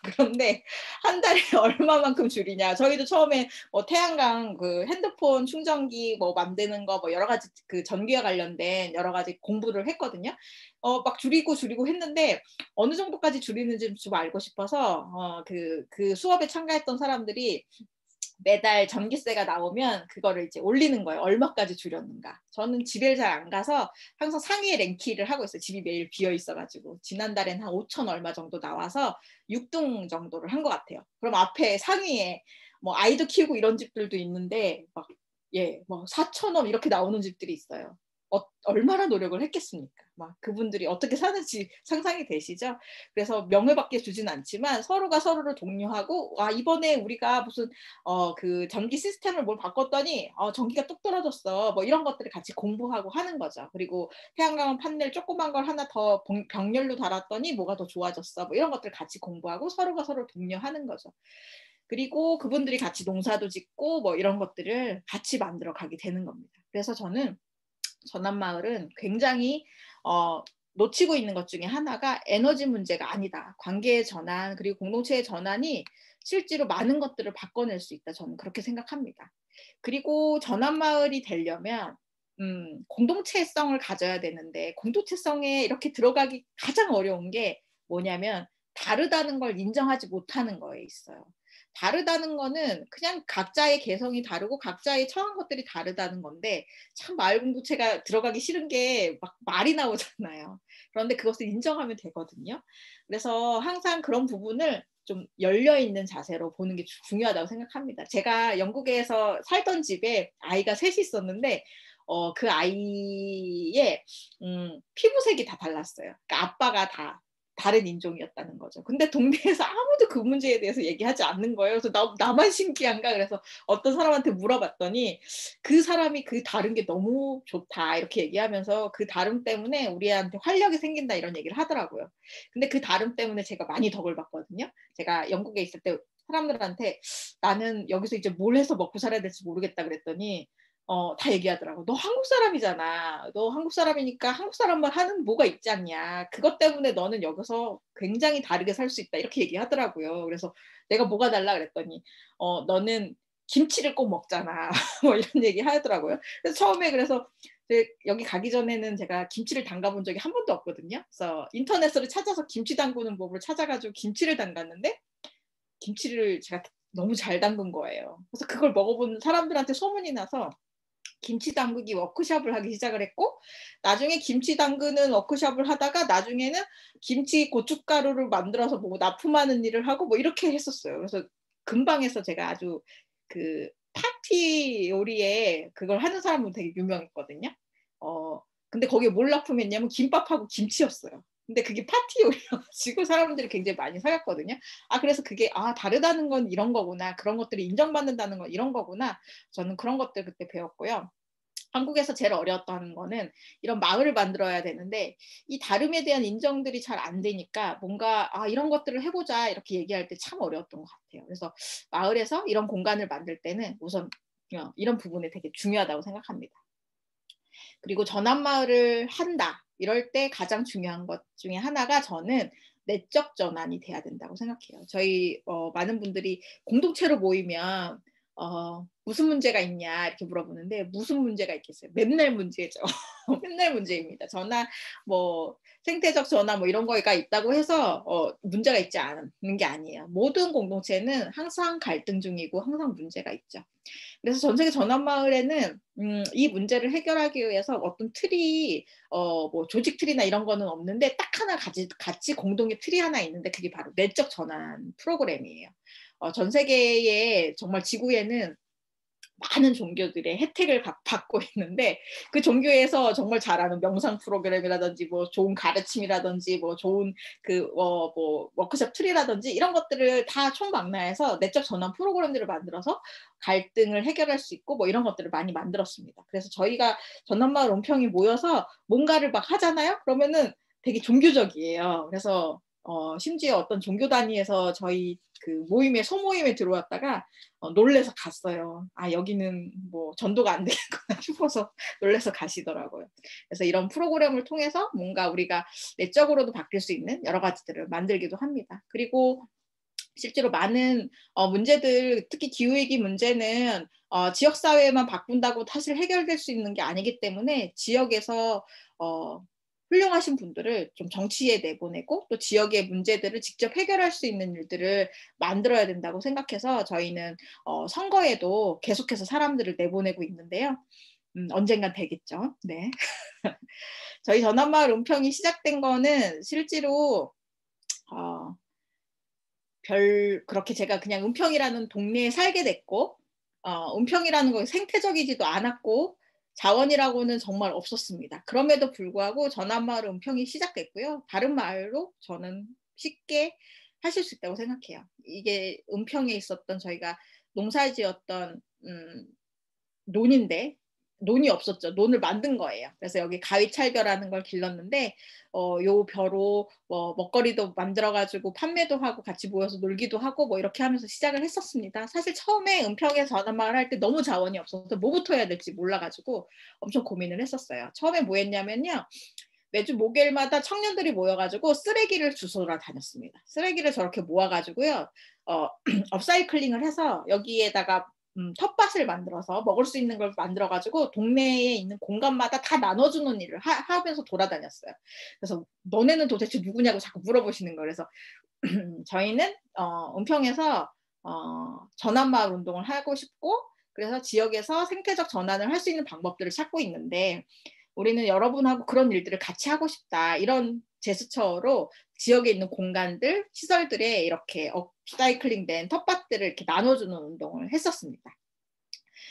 Speaker 3: 그런데 한 달에 얼마만큼 줄이냐. 저희도 처음에 뭐 태양광 그 핸드폰 충전기 뭐 만드는 거 뭐 여러 가지 그 전기와 관련된 여러 가지 공부를 했거든요. 막 줄이고 했는데 어느 정도까지 줄이는지 좀 알고 싶어서 그 수업에 참가했던 사람들이 매달 전기세가 나오면 그거를 이제 올리는 거예요. 얼마까지 줄였는가. 저는 집에 잘 안 가서 항상 상위에 랭킹을 하고 있어요. 집이 매일 비어 있어가지고. 지난달엔 한 5천 얼마 정도 나와서 6등 정도를 한 것 같아요. 그럼 앞에 상위에 뭐 아이도 키우고 이런 집들도 있는데 막 뭐 4,000원 이렇게 나오는 집들이 있어요. 얼마나 노력을 했겠습니까? 막 그분들이 어떻게 사는지 상상이 되시죠? 그래서 명예밖에 주진 않지만 서로가 서로를 독려하고 이번에 우리가 무슨 그 전기 시스템을 뭘 바꿨더니 전기가 뚝 떨어졌어. 뭐 이런 것들을 같이 공부하고 하는 거죠. 그리고 태양광 판넬 조그만 걸 하나 더 병렬로 달았더니 뭐가 더 좋아졌어. 뭐 이런 것들을 같이 공부하고 서로가 서로 독려하는 거죠. 그리고 그분들이 같이 농사도 짓고 뭐 이런 것들을 같이 만들어 가게 되는 겁니다. 그래서 저는 전환마을은 굉장히 놓치고 있는 것 중에 하나가 에너지 문제가 아니다. 관계의 전환 그리고 공동체의 전환이 실제로 많은 것들을 바꿔낼 수 있다. 저는 그렇게 생각합니다. 그리고 전환마을이 되려면 공동체성을 가져야 되는데 공동체성에 이렇게 들어가기 가장 어려운 게 뭐냐면 다르다는 걸 인정하지 못하는 거에 있어요. 다르다는 거는 그냥 각자의 개성이 다르고 각자의 처한 것들이 다르다는 건데 참 마을 공동체가 들어가기 싫은 게 막 말이 나오잖아요. 그런데 그것을 인정하면 되거든요. 그래서 항상 그런 부분을 좀 열려있는 자세로 보는 게 중요하다고 생각합니다. 제가 영국에서 살던 집에 아이가 셋이 있었는데 그 아이의 피부색이 다 달랐어요. 그러니까 아빠가 다 다른 인종이었다는 거죠. 근데 동네에서 아무도 그 문제에 대해서 얘기하지 않는 거예요. 그래서 나만 신기한가? 그래서 어떤 사람한테 물어봤더니 그 사람이 그 다른 게 너무 좋다 이렇게 얘기하면서 그 다름 때문에 우리한테 활력이 생긴다 이런 얘기를 하더라고요. 근데 그 다름 때문에 제가 많이 덕을 봤거든요. 제가 영국에 있을 때 사람들한테 나는 여기서 이제 뭘 해서 먹고 살아야 될지 모르겠다 그랬더니 다 얘기하더라고. 너 한국 사람이잖아. 너 한국 사람이니까 한국 사람만 하는 뭐가 있지 않냐. 그것 때문에 너는 여기서 굉장히 다르게 살 수 있다. 이렇게 얘기하더라고요. 그래서 내가 뭐가 달라 그랬더니 너는 김치를 꼭 먹잖아. 뭐 이런 얘기 하더라고요. 그래서 처음에 그래서 여기 가기 전에는 제가 김치를 담가본 적이 한 번도 없거든요. 그래서 인터넷으로 찾아서 김치 담그는 법을 찾아가지고 김치를 담갔는데 김치를 제가 너무 잘 담근 거예요. 그래서 그걸 먹어본 사람들한테 소문이 나서 김치 담그기 워크숍을 하기 시작을 했고 나중에 김치 담그는 워크숍을 하다가 나중에는 김치 고춧가루를 만들어서 뭐 납품하는 일을 하고 뭐 이렇게 했었어요. 그래서 금방 해서 제가 아주 그 파티 요리에 그걸 하는 사람은 되게 유명했거든요. 근데 거기에 뭘 납품했냐면 김밥하고 김치였어요. 근데 그게 파티 요리여가지고 사람들이 굉장히 많이 사갔거든요. 그래서 그게 다르다는 건 이런 거구나. 그런 것들이 인정받는다는 건 이런 거구나. 저는 그런 것들 그때 배웠고요. 한국에서 제일 어려웠던 거는 이런 마을을 만들어야 되는데 이 다름에 대한 인정들이 잘 안 되니까 뭔가 이런 것들을 해보자 이렇게 얘기할 때 참 어려웠던 것 같아요. 그래서 마을에서 이런 공간을 만들 때는 우선 이런 부분이 되게 중요하다고 생각합니다. 그리고 전환마을을 한다. 이럴 때 가장 중요한 것 중에 하나가 저는 내적 전환이 돼야 된다고 생각해요. 저희 많은 분들이 공동체로 모이면 무슨 문제가 있냐 이렇게 물어보는데 무슨 문제가 있겠어요? 맨날 문제죠. 맨날 문제입니다. 전환 뭐 생태적 전환 뭐 이런 거가 있다고 해서 문제가 있지 않은 게 아니에요. 모든 공동체는 항상 갈등 중이고 항상 문제가 있죠. 그래서 전 세계 전환마을에는 이 문제를 해결하기 위해서 어떤 틀이 뭐 조직 틀이나 이런 거는 없는데 딱 하나 같이 공동의 틀이 하나 있는데 그게 바로 내적 전환 프로그램이에요. 전 세계에 정말 지구에는 많은 종교들의 혜택을 받고 있는데 그 종교에서 정말 잘하는 명상 프로그램이라든지 뭐 좋은 가르침이라든지 뭐 좋은 뭐 워크숍 틀이라든지 이런 것들을 다 총망라해서 내적 전환 프로그램들을 만들어서 갈등을 해결할 수 있고 뭐 이런 것들을 많이 만들었습니다. 그래서 저희가 전환마을 온평이 모여서 뭔가를 막 하잖아요. 그러면은 되게 종교적이에요. 그래서 심지어 어떤 종교 단위에서 저희 그 소모임에 들어왔다가 놀래서 갔어요. 여기는 뭐 전도가 안 되겠구나 싶어서 놀래서 가시더라고요. 그래서 이런 프로그램을 통해서 뭔가 우리가 내적으로도 바뀔 수 있는 여러 가지들을 만들기도 합니다. 그리고 실제로 많은 문제들, 특히 기후위기 문제는 지역사회만 바꾼다고 사실 해결될 수 있는 게 아니기 때문에 지역에서 훌륭하신 분들을 좀 정치에 내보내고 또 지역의 문제들을 직접 해결할 수 있는 일들을 만들어야 된다고 생각해서 저희는 선거에도 계속해서 사람들을 내보내고 있는데요. 언젠간 되겠죠. 네. 저희 전환마을 은평이 시작된 거는 실제로 그렇게 제가 그냥 은평이라는 동네에 살게 됐고 은평이라는 거 생태적이지도 않았고 자원이라고는 정말 없었습니다. 그럼에도 불구하고 전환마을 은평이 시작됐고요. 다른 마을로 저는 쉽게 하실 수 있다고 생각해요. 이게 은평에 있었던 저희가 농사지었던 논인데 논이 없었죠. 논을 만든 거예요. 그래서 여기 가위찰벼라는 걸 길렀는데 요 벼로 뭐 먹거리도 만들어가지고 판매도 하고 같이 모여서 놀기도 하고 뭐 이렇게 하면서 시작을 했었습니다. 사실 처음에 은평에 전환마을 할 때 너무 자원이 없어서 뭐부터 해야 될지 몰라가지고 엄청 고민을 했었어요. 처음에 뭐 했냐면요. 매주 목요일마다 청년들이 모여가지고 쓰레기를 주워라 다녔습니다. 쓰레기를 저렇게 모아가지고요. 업사이클링을 해서 여기에다가 텃밭을 만들어서 먹을 수 있는 걸 만들어가지고 동네에 있는 공간마다 다 나눠주는 일을 하면서 돌아다녔어요. 그래서 너네는 도대체 누구냐고 자꾸 물어보시는 거예요. 그래서 저희는 은평에서 전환마을 운동을 하고 싶고 그래서 지역에서 생태적 전환을 할 수 있는 방법들을 찾고 있는데 우리는 여러분하고 그런 일들을 같이 하고 싶다. 이런 제스처로 지역에 있는 공간들, 시설들에 이렇게 업사이클링된 텃밭들을 이렇게 나눠주는 운동을 했었습니다.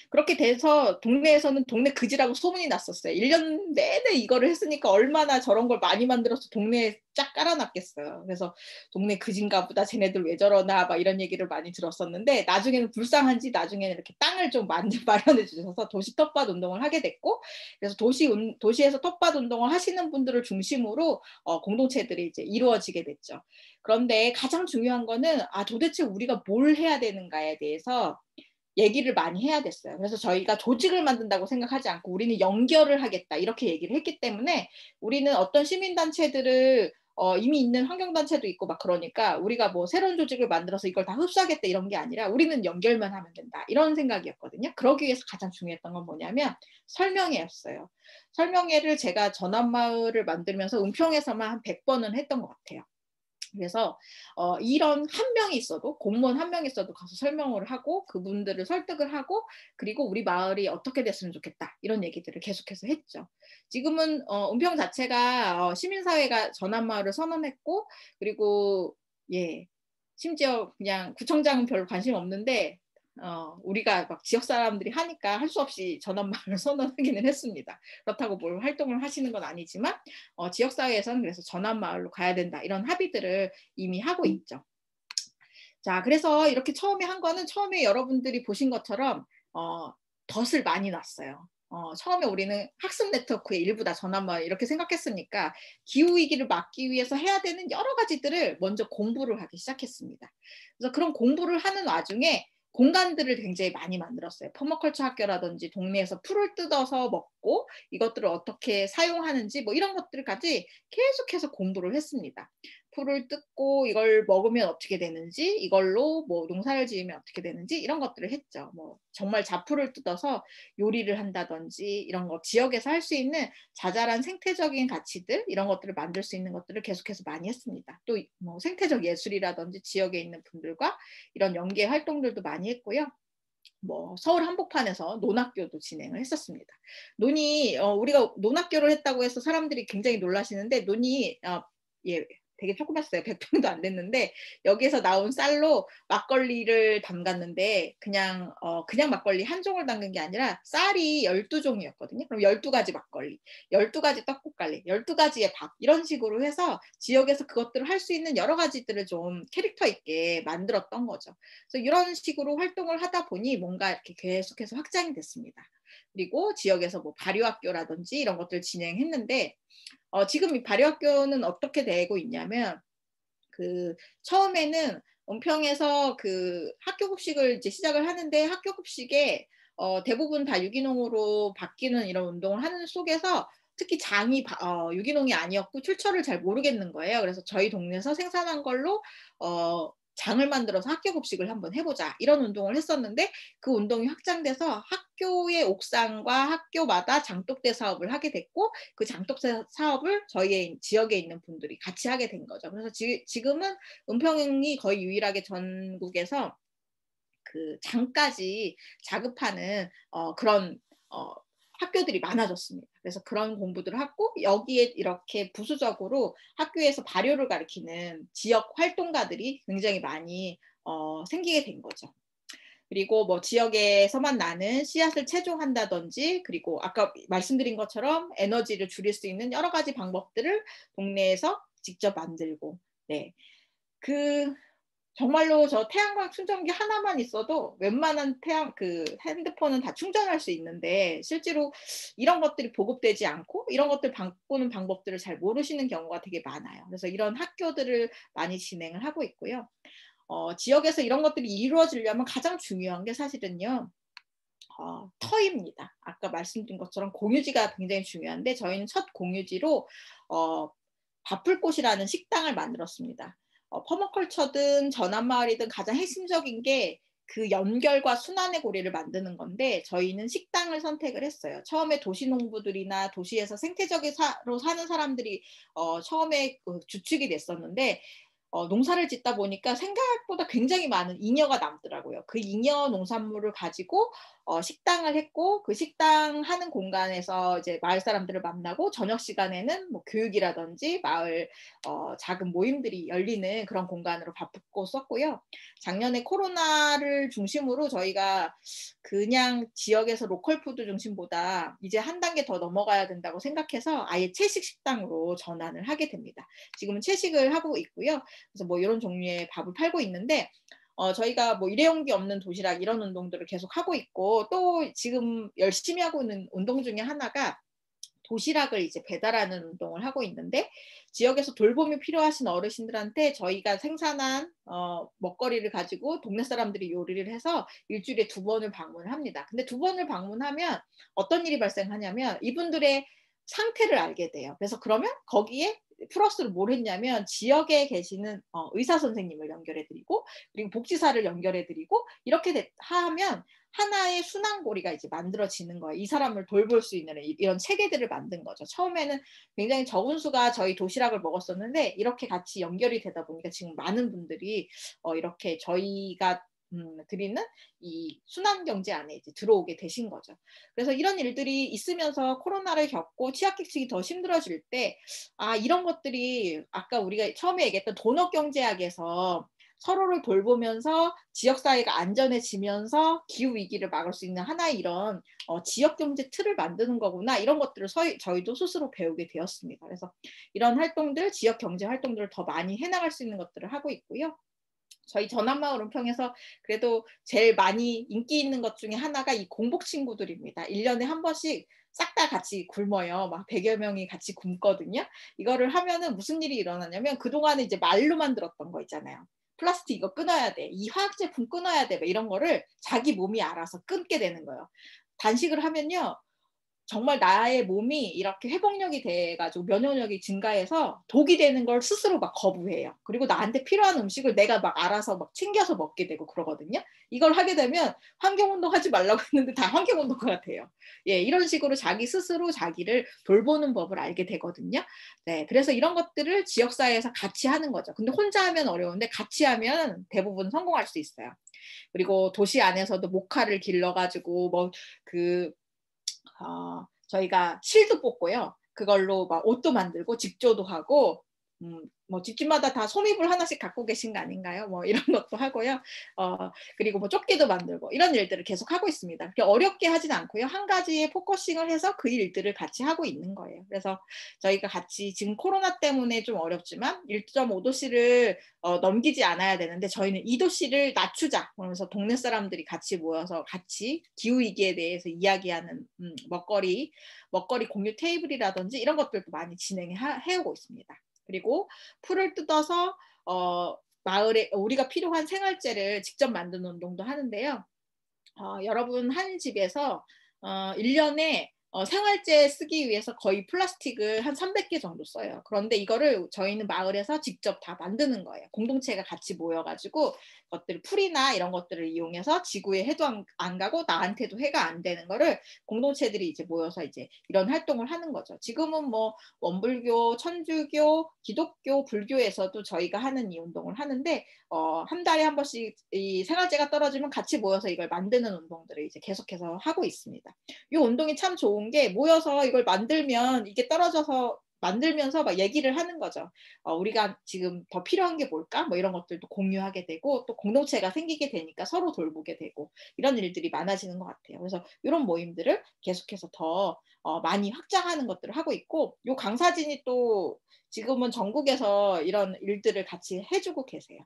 Speaker 3: 그렇게 돼서 동네에서는 동네 그지라고 소문이 났었어요. 1년 내내 이거를 했으니까 얼마나 저런 걸 많이 만들어서 동네에 쫙 깔아놨겠어요. 그래서 동네 그진가 보다 쟤네들 왜 저러나 막 이런 얘기를 많이 들었었는데 나중에는 불쌍한지 나중에는 이렇게 땅을 좀 마련해 주셔서 도시 텃밭 운동을 하게 됐고 그래서 도시에서 텃밭 운동을 하시는 분들을 중심으로 공동체들이 이제 이루어지게 됐죠. 그런데 가장 중요한 거는 도대체 우리가 뭘 해야 되는가에 대해서 얘기를 많이 해야 됐어요. 그래서 저희가 조직을 만든다고 생각하지 않고 우리는 연결을 하겠다 이렇게 얘기를 했기 때문에 우리는 어떤 시민단체들을 이미 있는 환경단체도 있고 막 그러니까 우리가 뭐 새로운 조직을 만들어서 이걸 다 흡수하겠다 이런 게 아니라 우리는 연결만 하면 된다 이런 생각이었거든요. 그러기 위해서 가장 중요했던 건 뭐냐면 설명회였어요. 설명회를 제가 전환마을을 만들면서 은평에서만 한 100번은 했던 것 같아요. 그래서 이런 한 명이 있어도 공무원 한 명이 있어도 가서 설명을 하고 그분들을 설득을 하고 그리고 우리 마을이 어떻게 됐으면 좋겠다 이런 얘기들을 계속해서 했죠. 지금은 은평 자체가 시민사회가 전환마을을 선언했고 그리고 예 심지어 그냥 구청장은 별로 관심 없는데 우리가 막 지역 사람들이 하니까 할 수 없이 전환마을을 선언하기는 했습니다. 그렇다고 뭘 활동을 하시는 건 아니지만 지역사회에서는 그래서 전환마을로 가야 된다 이런 합의들을 이미 하고 있죠. 자, 그래서 이렇게 처음에 한 거는 처음에 여러분들이 보신 것처럼 덫을 많이 놨어요. 처음에 우리는 학습 네트워크의 일부다 전환마을 이렇게 생각했으니까 기후위기를 막기 위해서 해야 되는 여러 가지들을 먼저 공부를 하기 시작했습니다. 그래서 그런 공부를 하는 와중에 공간들을 굉장히 많이 만들었어요. 퍼머컬처 학교라든지 동네에서 풀을 뜯어서 먹고 이것들을 어떻게 사용하는지 뭐 이런 것들까지 계속해서 공부를 했습니다. 풀을 뜯고 이걸 먹으면 어떻게 되는지 이걸로 뭐 농사를 지으면 어떻게 되는지 이런 것들을 했죠. 뭐 정말 자풀을 뜯어서 요리를 한다든지 이런 거 지역에서 할 수 있는 자잘한 생태적인 가치들 이런 것들을 만들 수 있는 것들을 계속해서 많이 했습니다. 또 뭐 생태적 예술이라든지 지역에 있는 분들과 이런 연계 활동들도 많이 했고요. 뭐 서울 한복판에서 논학교도 진행을 했었습니다. 논이 우리가 논학교를 했다고 해서 사람들이 굉장히 놀라시는데 논이 예 되게 조그맣어요. 100평도 안 됐는데 여기에서 나온 쌀로 막걸리를 담갔는데 그냥 막걸리 한 종을 담근 게 아니라 쌀이 12종이었거든요. 그럼 12가지 막걸리, 12가지 떡국갈비, 12가지의 밥 이런 식으로 해서 지역에서 그것들을 할 수 있는 여러 가지들을 좀 캐릭터 있게 만들었던 거죠. 그래서 이런 식으로 활동을 하다 보니 뭔가 이렇게 계속해서 확장이 됐습니다. 그리고 지역에서 뭐 발효학교라든지 이런 것들을 진행했는데 지금 이 발효학교는 어떻게 되고 있냐면 처음에는 은평에서 학교 급식을 이제 시작을 하는데 학교 급식에 대부분 다 유기농으로 바뀌는 이런 운동을 하는 속에서 특히 장이 유기농이 아니었고 출처를 잘 모르겠는 거예요. 그래서 저희 동네에서 생산한 걸로 장을 만들어서 학교 급식을 한번 해보자 이런 운동을 했었는데 그 운동이 확장돼서 학교의 옥상과 학교마다 장독대 사업을 하게 됐고 그 장독대 사업을 저희 지역에 있는 분들이 같이 하게 된 거죠. 그래서 지금은 은평이 거의 유일하게 전국에서 장까지 자급하는 그런 학교들이 많아졌습니다. 그래서 그런 공부들을 하고 여기에 이렇게 부수적으로 학교에서 발효를 가르치는 지역 활동가들이 굉장히 많이 생기게 된 거죠. 그리고 뭐 지역에서만 나는 씨앗을 채종한다든지 그리고 아까 말씀드린 것처럼 에너지를 줄일 수 있는 여러 가지 방법들을 동네에서 직접 만들고 네. 정말로 저 태양광 충전기 하나만 있어도 웬만한 핸드폰은 다 충전할 수 있는데 실제로 이런 것들이 보급되지 않고 이런 것들 바꾸는 방법들을 잘 모르시는 경우가 되게 많아요. 그래서 이런 학교들을 많이 진행을 하고 있고요. 지역에서 이런 것들이 이루어지려면 가장 중요한 게 사실은요. 터입니다. 아까 말씀드린 것처럼 공유지가 굉장히 중요한데 저희는 첫 공유지로 바쁠꽃이라는 식당을 만들었습니다. 퍼머컬처든 전환마을이든 가장 핵심적인 게 그 연결과 순환의 고리를 만드는 건데 저희는 식당을 선택을 했어요. 처음에 도시농부들이나 도시에서 생태적으로 사는 사람들이 처음에 주축이 됐었는데 농사를 짓다 보니까 생각보다 굉장히 많은 잉여가 남더라고요. 그 잉여 농산물을 가지고 식당을 했고, 그 식당 하는 공간에서 이제 마을 사람들을 만나고, 저녁 시간에는 뭐 교육이라든지 마을 작은 모임들이 열리는 그런 공간으로 바꾸고 썼고요. 작년에 코로나를 중심으로 저희가 그냥 지역에서 로컬 푸드 중심보다 이제 한 단계 더 넘어가야 된다고 생각해서 아예 채식 식당으로 전환을 하게 됩니다. 지금은 채식을 하고 있고요. 그래서 뭐 이런 종류의 밥을 팔고 있는데, 저희가 뭐 일회용기 없는 도시락 이런 운동들을 계속 하고 있고, 또 지금 열심히 하고 있는 운동 중에 하나가 도시락을 이제 배달하는 운동을 하고 있는데, 지역에서 돌봄이 필요하신 어르신들한테 저희가 생산한 먹거리를 가지고 동네 사람들이 요리를 해서 일주일에 2번을 방문을 합니다. 근데 2번을 방문하면 어떤 일이 발생하냐면 이분들의 상태를 알게 돼요. 그래서 그러면 거기에 플러스로 뭘 했냐면 지역에 계시는 의사 선생님을 연결해드리고, 그리고 복지사를 연결해드리고, 이렇게 하면 하나의 순환고리가 이제 만들어지는 거예요. 이 사람을 돌볼 수 있는 이런 체계들을 만든 거죠. 처음에는 굉장히 적은 수가 저희 도시락을 먹었었는데, 이렇게 같이 연결이 되다 보니까 지금 많은 분들이 이렇게 저희가 드리는 이 순환경제 안에 이제 들어오게 되신 거죠. 그래서 이런 일들이 있으면서 코로나를 겪고 취약계층이 더 힘들어질 때, 이런 것들이 아까 우리가 처음에 얘기했던 도넛경제학에서 서로를 돌보면서 지역사회가 안전해지면서 기후위기를 막을 수 있는 하나의 이런 지역경제 틀을 만드는 거구나, 이런 것들을 저희도 스스로 배우게 되었습니다. 그래서 이런 활동들, 지역경제 활동들을 더 많이 해나갈 수 있는 것들을 하고 있고요. 저희 전환마을 은평에서 그래도 제일 많이 인기 있는 것 중에 하나가 이 공복 친구들입니다. 1년에 한 번씩 싹 다 같이 굶어요. 막 100여 명이 같이 굶거든요. 이거를 하면은 무슨 일이 일어나냐면, 그동안에 이제 말로만 들었던 거 있잖아요. 플라스틱 이거 끊어야 돼, 이 화학제품 끊어야 돼, 이런 거를 자기 몸이 알아서 끊게 되는 거예요. 단식을 하면요, 정말 나의 몸이 이렇게 회복력이 돼가지고 면역력이 증가해서 독이 되는 걸 스스로 막 거부해요. 그리고 나한테 필요한 음식을 내가 막 알아서 막 챙겨서 먹게 되고 그러거든요. 이걸 하게 되면 환경운동 하지 말라고 했는데 다 환경운동가 돼요. 예, 이런 식으로 자기 스스로 자기를 돌보는 법을 알게 되거든요. 네, 그래서 이런 것들을 지역사회에서 같이 하는 거죠. 근데 혼자 하면 어려운데 같이 하면 대부분 성공할 수 있어요. 그리고 도시 안에서도 목화를 길러가지고 저희가 실도 뽑고요. 그걸로 막 옷도 만들고 직조도 하고, 뭐 집집마다 다 소미불 하나씩 갖고 계신 거 아닌가요? 뭐 이런 것도 하고요. 그리고 뭐 조끼도 만들고 이런 일들을 계속 하고 있습니다. 그렇게 어렵게 하진 않고요. 한 가지에 포커싱을 해서 그 일들을 같이 하고 있는 거예요. 그래서 저희가 같이 지금 코로나 때문에 좀 어렵지만 1.5도씨를 넘기지 않아야 되는데, 저희는 2도씨를 낮추자 그러면서 동네 사람들이 같이 모여서 같이 기후위기에 대해서 이야기하는 먹거리 공유 테이블이라든지 이런 것들도 많이 진행해오고 있습니다. 그리고 풀을 뜯어서 마을에 우리가 필요한 생활재를 직접 만드는 운동도 하는데요. 여러분 한 집에서 1년에 생활재 쓰기 위해서 거의 플라스틱을 한 300개 정도 써요. 그런데 이거를 저희는 마을에서 직접 다 만드는 거예요. 공동체가 같이 모여가지고 것들, 풀이나 이런 것들을 이용해서 지구에 해도 안 가고 나한테도 해가 안 되는 거를 공동체들이 이제 모여서 이제 이런 활동을 하는 거죠. 지금은 뭐 원불교, 천주교, 기독교, 불교에서도 저희가 하는 이 운동을 하는데, 한 달에 한 번씩 이 생활재가 떨어지면 같이 모여서 이걸 만드는 운동들을 이제 계속해서 하고 있습니다. 이 운동이 참 좋은 게, 모여서 이걸 만들면 이게 떨어져서 만들면서 막 얘기를 하는 거죠. 우리가 지금 더 필요한 게 뭘까? 뭐 이런 것들도 공유하게 되고, 또 공동체가 생기게 되니까 서로 돌보게 되고, 이런 일들이 많아지는 것 같아요. 그래서 이런 모임들을 계속해서 더 많이 확장하는 것들을 하고 있고, 요 강사진이 또 지금은 전국에서 이런 일들을 같이 해주고 계세요.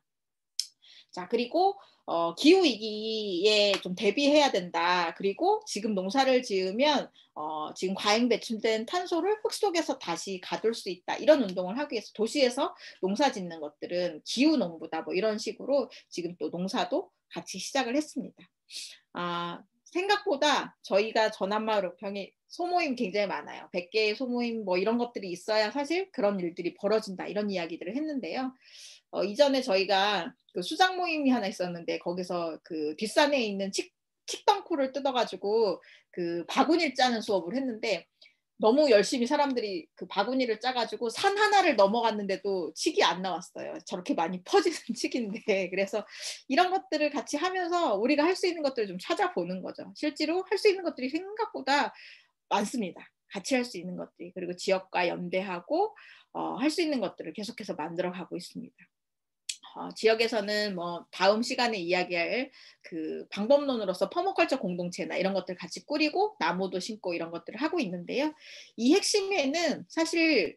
Speaker 3: 자, 그리고 기후위기에 좀 대비해야 된다. 그리고 지금 농사를 지으면 지금 과잉 배출된 탄소를 흙 속에서 다시 가둘 수 있다. 이런 운동을 하기 위해서 도시에서 농사 짓는 것들은 기후농부다. 뭐 이런 식으로 지금 또 농사도 같이 시작을 했습니다. 생각보다 저희가 전환마을 은평이 소모임 굉장히 많아요. 100개의 소모임 뭐 이런 것들이 있어야 사실 그런 일들이 벌어진다. 이런 이야기들을 했는데요. 이전에 저희가 그 수장 모임이 하나 있었는데, 거기서 그 뒷산에 있는 칡덩쿨을 뜯어가지고 그 바구니를 짜는 수업을 했는데, 너무 열심히 사람들이 그 바구니를 짜가지고 산 하나를 넘어갔는데도 칡이 안 나왔어요. 저렇게 많이 퍼지는 칡인데. 그래서 이런 것들을 같이 하면서 우리가 할 수 있는 것들을 좀 찾아보는 거죠. 실제로 할 수 있는 것들이 생각보다 많습니다. 같이 할 수 있는 것들이. 그리고 지역과 연대하고 할 수 있는 것들을 계속해서 만들어가고 있습니다. 지역에서는 뭐 다음 시간에 이야기할 그 방법론으로서 퍼머컬처 공동체나 이런 것들 같이 꾸리고 나무도 심고 이런 것들을 하고 있는데요. 이 핵심에는 사실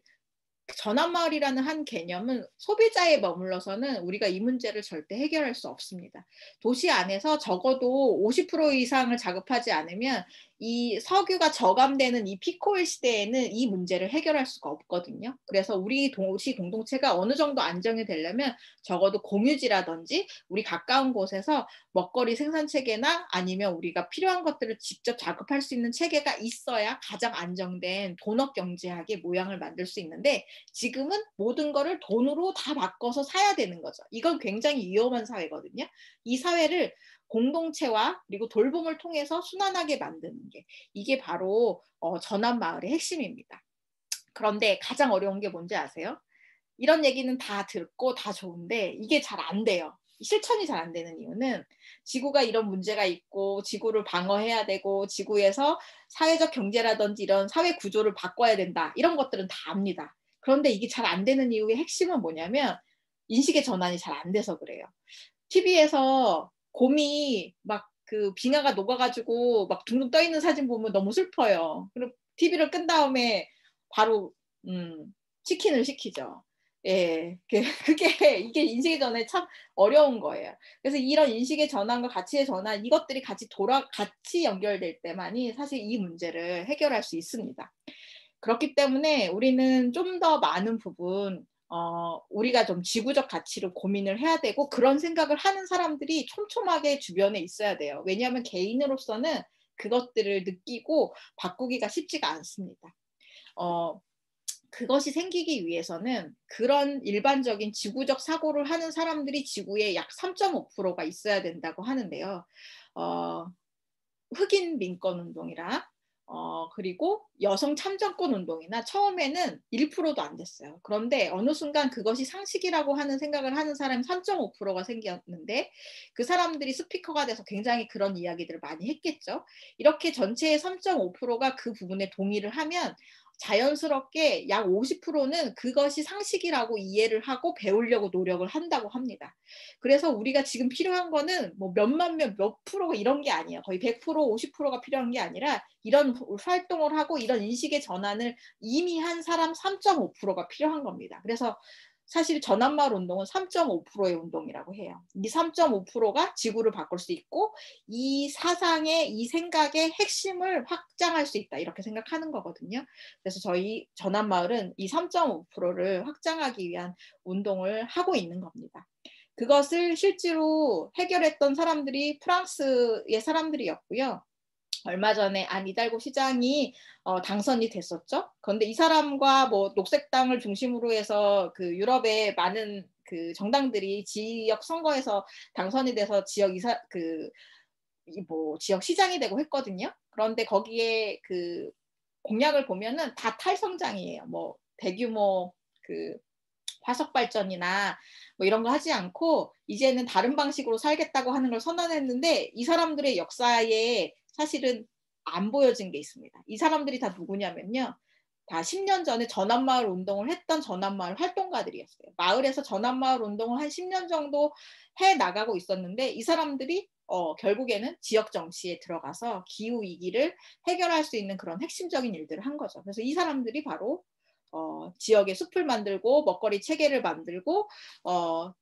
Speaker 3: 전환마을이라는 한 개념은 소비자에 머물러서는 우리가 이 문제를 절대 해결할 수 없습니다. 도시 안에서 적어도 50% 이상을 자급하지 않으면 이 석유가 저감되는 이 피크오일 시대에는 이 문제를 해결할 수가 없거든요. 그래서 우리 도시 공동체가 어느 정도 안정이 되려면 적어도 공유지라든지 우리 가까운 곳에서 먹거리 생산 체계나 아니면 우리가 필요한 것들을 직접 자급할 수 있는 체계가 있어야 가장 안정된 돈업 경제학의 모양을 만들 수 있는데 지금은 모든 거를 돈으로 다 바꿔서 사야 되는 거죠. 이건 굉장히 위험한 사회거든요. 이 사회를 공동체와 그리고 돌봄을 통해서 순환하게 만드는 게 이게 바로 전환마을의 핵심입니다. 그런데 가장 어려운 게 뭔지 아세요? 이런 얘기는 다 듣고 다 좋은데 이게 잘 안 돼요. 실천이 잘 안 되는 이유는 지구가 이런 문제가 있고 지구를 방어해야 되고 지구에서 사회적 경제라든지 이런 사회 구조를 바꿔야 된다. 이런 것들은 다 압니다. 그런데 이게 잘 안 되는 이유의 핵심은 뭐냐면 인식의 전환이 잘 안 돼서 그래요. TV에서 곰이 막 그 빙하가 녹아가지고 막 둥둥 떠 있는 사진 보면 너무 슬퍼요. 그리고 TV를 끈 다음에 바로 치킨을 시키죠. 예, 이게 인식의 전환이 참 어려운 거예요. 그래서 이런 인식의 전환과 가치의 전환 이것들이 같이 연결될 때만이 사실 이 문제를 해결할 수 있습니다. 그렇기 때문에 우리는 좀 더 많은 부분 우리가 좀 지구적 가치를 고민을 해야 되고 그런 생각을 하는 사람들이 촘촘하게 주변에 있어야 돼요. 왜냐하면 개인으로서는 그것들을 느끼고 바꾸기가 쉽지가 않습니다. 그것이 생기기 위해서는 그런 일반적인 지구적 사고를 하는 사람들이 지구에 약 3.5%가 있어야 된다고 하는데요. 흑인 민권 운동이랑 그리고 여성 참정권 운동이나 처음에는 1%도 안 됐어요. 그런데 어느 순간 그것이 상식이라고 하는 생각을 하는 사람이 3.5%가 생겼는데 그 사람들이 스피커가 돼서 굉장히 그런 이야기들을 많이 했겠죠. 이렇게 전체의 3.5%가 그 부분에 동의를 하면 자연스럽게 약 50%는 그것이 상식이라고 이해를 하고 배우려고 노력을 한다고 합니다. 그래서 우리가 지금 필요한 거는 뭐 몇만 몇 프로가 이런 게 아니에요. 거의 100%, 50%가 필요한 게 아니라 이런 활동을 하고 이런 인식의 전환을 이미 한 사람 3.5%가 필요한 겁니다. 그래서 사실 전환마을 운동은 3.5%의 운동이라고 해요. 이 3.5%가 지구를 바꿀 수 있고 이 사상의 이 생각의 핵심을 확장할 수 있다 이렇게 생각하는 거거든요. 그래서 저희 전환마을은 이 3.5%를 확장하기 위한 운동을 하고 있는 겁니다. 그것을 실제로 해결했던 사람들이 프랑스의 사람들이었고요. 얼마 전에 안 이달고 시장이 당선이 됐었죠. 그런데 이 사람과 뭐 녹색당을 중심으로 해서 그 유럽의 많은 그 정당들이 지역 선거에서 당선이 돼서 지역 지역 시장이 되고 했거든요. 그런데 거기에 그 공약을 보면은 다 탈성장이에요. 뭐 대규모 그 화석 발전이나 뭐 이런 거 하지 않고 이제는 다른 방식으로 살겠다고 하는 걸 선언했는데 이 사람들의 역사에 사실은 안 보여진 게 있습니다. 이 사람들이 다 누구냐면요. 다 10년 전에 전환마을 운동을 했던 전환마을 활동가들이었어요. 마을에서 전환마을 운동을 한 10년 정도 해 나가고 있었는데 이 사람들이 결국에는 지역 정치에 들어가서 기후 위기를 해결할 수 있는 그런 핵심적인 일들을 한 거죠. 그래서 이 사람들이 바로 지역의 숲을 만들고 먹거리 체계를 만들고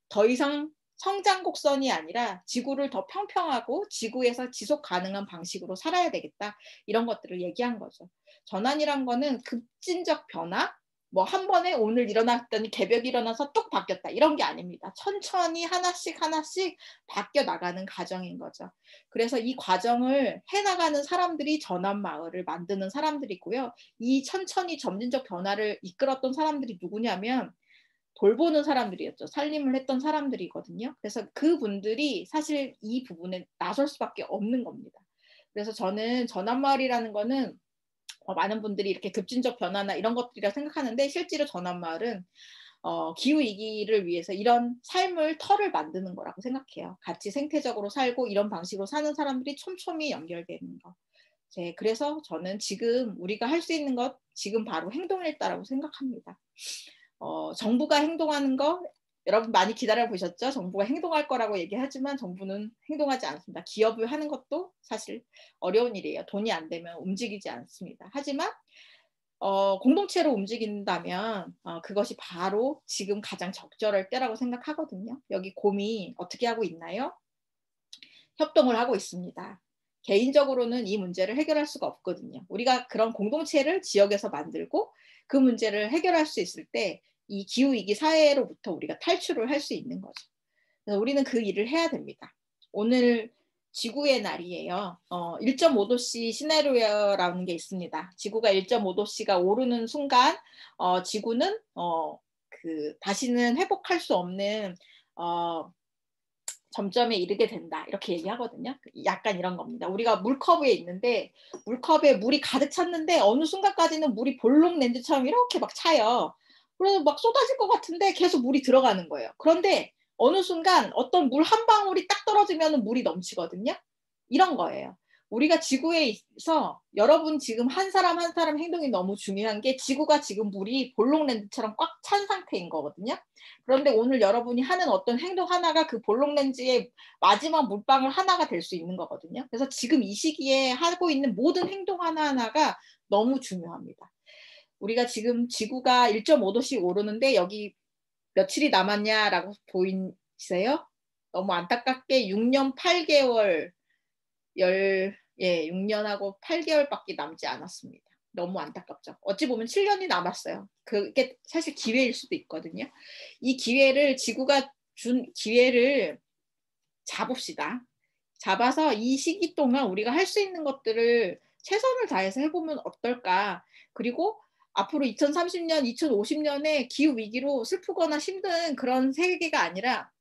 Speaker 3: 더 이상 성장 곡선이 아니라 지구를 더 평평하고 지구에서 지속 가능한 방식으로 살아야 되겠다. 이런 것들을 얘기한 거죠. 전환이란 거는 급진적 변화, 뭐 한 번에 오늘 일어났더니 개벽이 일어나서 뚝 바뀌었다. 이런 게 아닙니다. 천천히 하나씩 바뀌어 나가는 과정인 거죠. 그래서 이 과정을 해나가는 사람들이 전환마을을 만드는 사람들이고요. 이 천천히 점진적 변화를 이끌었던 사람들이 누구냐면 돌보는 사람들이었죠. 살림을 했던 사람들이거든요. 그래서 그분들이 사실 이 부분에 나설 수밖에 없는 겁니다. 그래서 저는 전환마을이라는 거는 많은 분들이 이렇게 급진적 변화나 이런 것들이라 생각하는데 실제로 전환마을은 기후위기를 위해서 이런 삶을 터를 만드는 거라고 생각해요. 같이 생태적으로 살고 이런 방식으로 사는 사람들이 촘촘히 연결되는 거. 그래서 저는 지금 우리가 할 수 있는 것 지금 바로 행동일다라고 생각합니다. 정부가 행동하는 거 여러분 많이 기다려 보셨죠? 정부가 행동할 거라고 얘기하지만 정부는 행동하지 않습니다. 기업을 하는 것도 사실 어려운 일이에요. 돈이 안 되면 움직이지 않습니다. 하지만 공동체로 움직인다면 그것이 바로 지금 가장 적절할 때라고 생각하거든요. 여기 곰이 어떻게 하고 있나요? 협동을 하고 있습니다. 개인적으로는 이 문제를 해결할 수가 없거든요. 우리가 그런 공동체를 지역에서 만들고 그 문제를 해결할 수 있을 때 이 기후위기 사회로부터 우리가 탈출을 할 수 있는 거죠. 그래서 우리는 그 일을 해야 됩니다. 오늘 지구의 날이에요. 1.5도씨 시나리오라는 게 있습니다. 지구가 1.5도씨가 오르는 순간 지구는 다시는 회복할 수 없는 점점에 이르게 된다. 이렇게 얘기하거든요. 약간 이런 겁니다. 우리가 물컵에 있는데 물컵에 물이 가득 찼는데 어느 순간까지는 물이 볼록 렌즈처럼 이렇게 막 차요. 그래서 막 쏟아질 것 같은데 계속 물이 들어가는 거예요. 그런데 어느 순간 어떤 물 한 방울이 딱 떨어지면 물이 넘치거든요. 이런 거예요. 우리가 지구에서 여러분 지금 한 사람 한 사람 행동이 너무 중요한 게 지구가 지금 물이 볼록렌즈처럼 꽉 찬 상태인 거거든요. 그런데 오늘 여러분이 하는 어떤 행동 하나가 그 볼록렌즈의 마지막 물방울 하나가 될 수 있는 거거든요. 그래서 지금 이 시기에 하고 있는 모든 행동 하나하나가 너무 중요합니다. 우리가 지금 지구가 1.5도씩 오르는데 여기 며칠이 남았냐라고 보이세요? 너무 안타깝게 6년 8개월 6년하고 8개월밖에 남지 않았습니다. 너무 안타깝죠. 어찌 보면 7년이 남았어요. 그게 사실 기회일 수도 있거든요. 이 기회를 지구가 준 기회를 잡읍시다. 잡아서 이 시기 동안 우리가 할 수 있는 것들을 최선을 다해서 해보면 어떨까. 그리고 앞으로 2030년, 2050년에 기후위기로 슬프거나 힘든 그런 세계가 아니라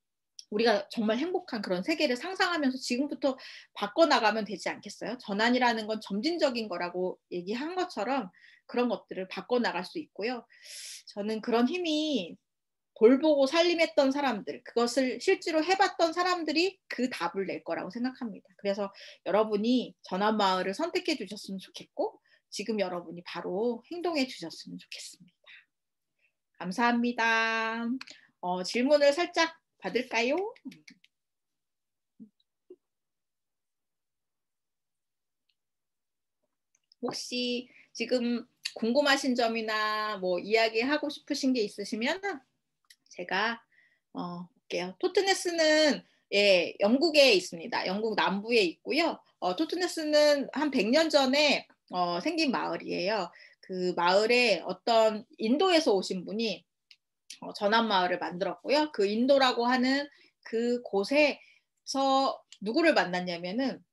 Speaker 3: 우리가 정말 행복한 그런 세계를 상상하면서 지금부터 바꿔나가면 되지 않겠어요? 전환이라는 건 점진적인 거라고 얘기한 것처럼 그런 것들을 바꿔나갈 수 있고요. 저는 그런 힘이 돌보고 살림했던 사람들, 그것을 실제로 해봤던 사람들이 그 답을 낼 거라고 생각합니다. 그래서 여러분이 전환마을을 선택해 주셨으면 좋겠고 지금 여러분이 바로 행동해 주셨으면 좋겠습니다. 감사합니다. 질문을 살짝 받을까요? 혹시 지금 궁금하신 점이나 뭐 이야기하고 싶으신 게 있으시면 제가 볼게요. 토트네스는 영국에 있습니다. 영국 남부에 있고요. 토트네스는 한 100년 전에 생긴 마을이에요. 그 마을에 어떤 인도에서 오신 분이 전환마을을 만들었고요. 그 인도라고 하는 그 곳에서 누구를 만났냐면은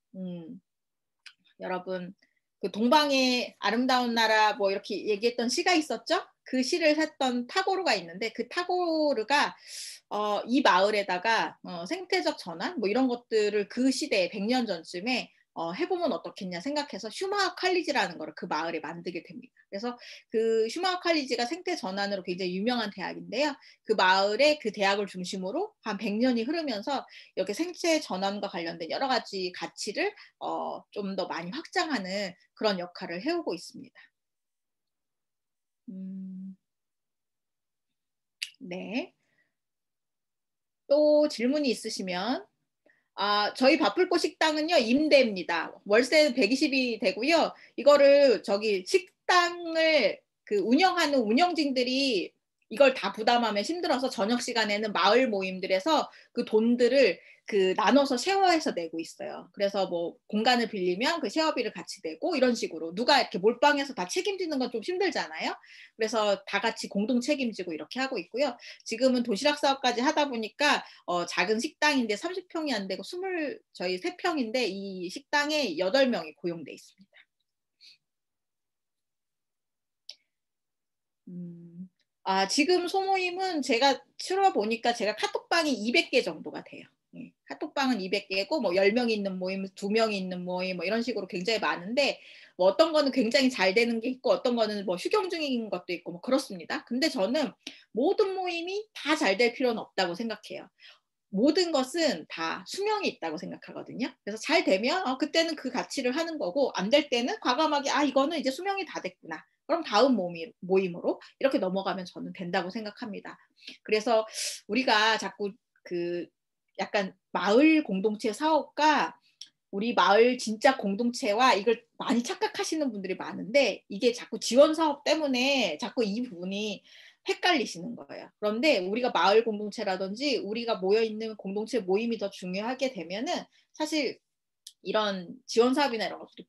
Speaker 3: 여러분 그 동방의 아름다운 나라 뭐 이렇게 얘기했던 시가 있었죠? 그 시를 했던 타고르가 있는데 그 타고르가 이 마을에다가 생태적 전환 뭐 이런 것들을 그 시대에 100년 전쯤에 해보면 어떻겠냐 생각해서 슈마하 칼리지라는 거를 그 마을에 만들게 됩니다. 그래서 그 슈마하 칼리지가 생태 전환으로 굉장히 유명한 대학인데요. 그 마을에 그 대학을 중심으로 한 100년이 흐르면서 이렇게 생태 전환과 관련된 여러 가지 가치를 좀 더 많이 확장하는 그런 역할을 해오고 있습니다. 네. 또 질문이 있으시면 저희 바쁠꽃 식당은요 임대입니다. 월세는 120이 되고요. 이거를 식당을 그 운영하는 운영진들이 이걸 다 부담하면 힘들어서 저녁 시간에는 마을 모임들에서 그 돈들을 그 나눠서 쉐어해서 내고 있어요. 그래서 뭐 공간을 빌리면 그 쉐어비를 같이 내고 이런 식으로 누가 이렇게 몰빵해서 다 책임지는 건 좀 힘들잖아요. 그래서 다 같이 공동 책임지고 이렇게 하고 있고요. 지금은 도시락 사업까지 하다 보니까 작은 식당인데 30평이 안 되고 저희 3평인데 이 식당에 8명이 고용돼 있습니다. 지금 소모임은 제가 치러 보니까 제가 카톡방이 200개 정도가 돼요. 예, 카톡방은 200개고 뭐 10명이 있는 모임, 2명이 있는 모임 뭐 이런 식으로 굉장히 많은데 뭐 어떤 거는 굉장히 잘 되는 게 있고 어떤 거는 뭐 휴경 중인 것도 있고 뭐 그렇습니다. 근데 저는 모든 모임이 다 잘 될 필요는 없다고 생각해요. 모든 것은 다 수명이 있다고 생각하거든요. 그래서 잘 되면 그때는 그 가치를 하는 거고 안 될 때는 과감하게 이거는 이제 수명이 다 됐구나. 그럼 다음 모임으로 이렇게 넘어가면 저는 된다고 생각합니다. 그래서 우리가 자꾸 그 약간 마을 공동체 사업과 우리 마을 진짜 공동체와 이걸 많이 착각하시는 분들이 많은데 이게 자꾸 지원 사업 때문에 자꾸 이 부분이 헷갈리시는 거예요. 그런데 우리가 마을 공동체라든지 우리가 모여있는 공동체 모임이 더 중요하게 되면은 사실 이런 지원 사업이나 이런 것들이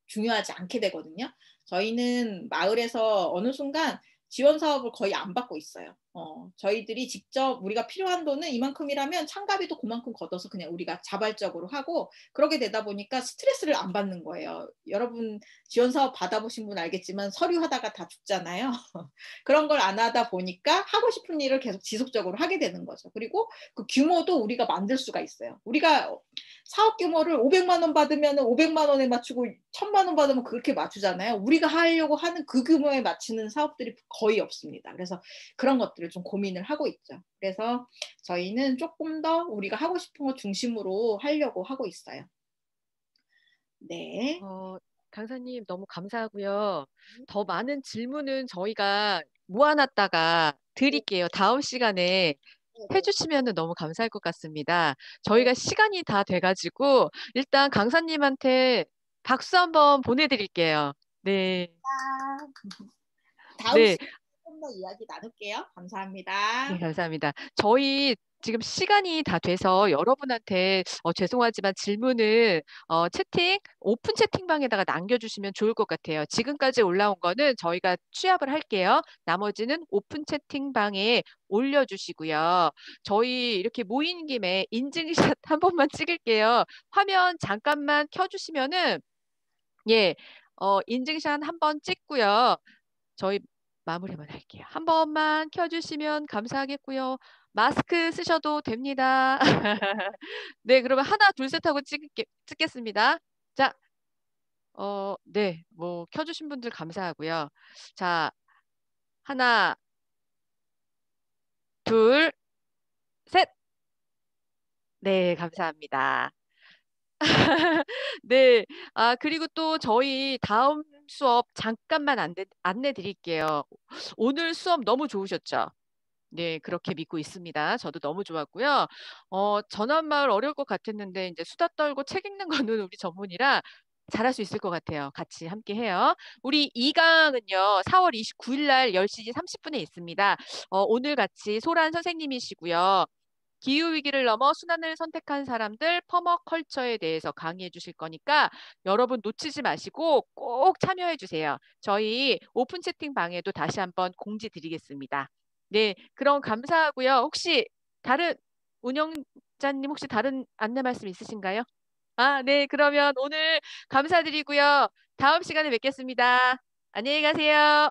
Speaker 3: 중요하지 않게 되거든요. 저희는 마을에서 어느 순간 지원 사업을 거의 안 받고 있어요. 저희들이 직접 우리가 필요한 돈은 이만큼이라면 참가비도 그만큼 걷어서 그냥 우리가 자발적으로 하고 그러게 되다 보니까 스트레스를 안 받는 거예요. 여러분 지원 사업 받아보신 분 알겠지만 서류 하다가 다 죽잖아요. 그런 걸 안 하다 보니까 하고 싶은 일을 계속 지속적으로 하게 되는 거죠. 그리고 그 규모도 우리가 만들 수가 있어요. 우리가 사업 규모를 500만 원 받으면 500만 원에 맞추고 1000만 원 받으면 그렇게 맞추잖아요. 우리가 하려고 하는 그 규모에 맞추는 사업들이 거의 없습니다. 그래서 그런 것들을 좀 고민을 하고 있죠. 그래서 저희는 조금 더 우리가 하고 싶은 거 중심으로 하려고 하고 있어요. 네.
Speaker 2: 강사님 너무 감사하고요. 더 많은 질문은 저희가 모아놨다가 드릴게요. 다음 시간에 해주시면 너무 감사할 것 같습니다. 저희가 시간이 다 돼가지고 일단 강사님한테 박수 한번 보내드릴게요. 네.
Speaker 3: 다음
Speaker 2: 네.
Speaker 3: 시간에 좀 더 이야기 나눌게요. 감사합니다.
Speaker 2: 네, 감사합니다. 저희 지금 시간이 다 돼서 여러분한테 죄송하지만 질문을 오픈 채팅방에다가 남겨주시면 좋을 것 같아요. 지금까지 올라온 거는 저희가 취합을 할게요. 나머지는 오픈 채팅방에 올려주시고요. 저희 이렇게 모인 김에 인증샷 한 번만 찍을게요. 화면 잠깐만 켜주시면은 예, 인증샷 한 번 찍고요. 저희 마무리만 할게요. 한 번만 켜주시면 감사하겠고요. 마스크 쓰셔도 됩니다. 네, 그러면 하나, 둘, 셋 하고 찍겠습니다. 자, 네, 뭐 켜주신 분들 감사하고요. 자, 하나, 둘, 셋. 네, 감사합니다. 네, 그리고 또 저희 다음 수업 잠깐만 안내 드릴게요. 오늘 수업 너무 좋으셨죠? 네, 그렇게 믿고 있습니다. 저도 너무 좋았고요. 전환마을 어려울 것 같았는데 이제 수다 떨고 책 읽는 거는 우리 전문이라 잘할 수 있을 것 같아요. 같이 함께 해요. 우리 2강은요. 4월 29일 날 10시 30분에 있습니다. 오늘 같이 소란 선생님이시고요. 기후위기를 넘어 순환을 선택한 사람들 퍼머컬처에 대해서 강의해 주실 거니까 여러분 놓치지 마시고 꼭 참여해 주세요. 저희 오픈 채팅방에도 다시 한번 공지 드리겠습니다. 네, 그럼 감사하고요. 혹시 다른 운영자님 혹시 다른 안내 말씀 있으신가요? 네, 그러면 오늘 감사드리고요. 다음 시간에 뵙겠습니다. 안녕히 가세요.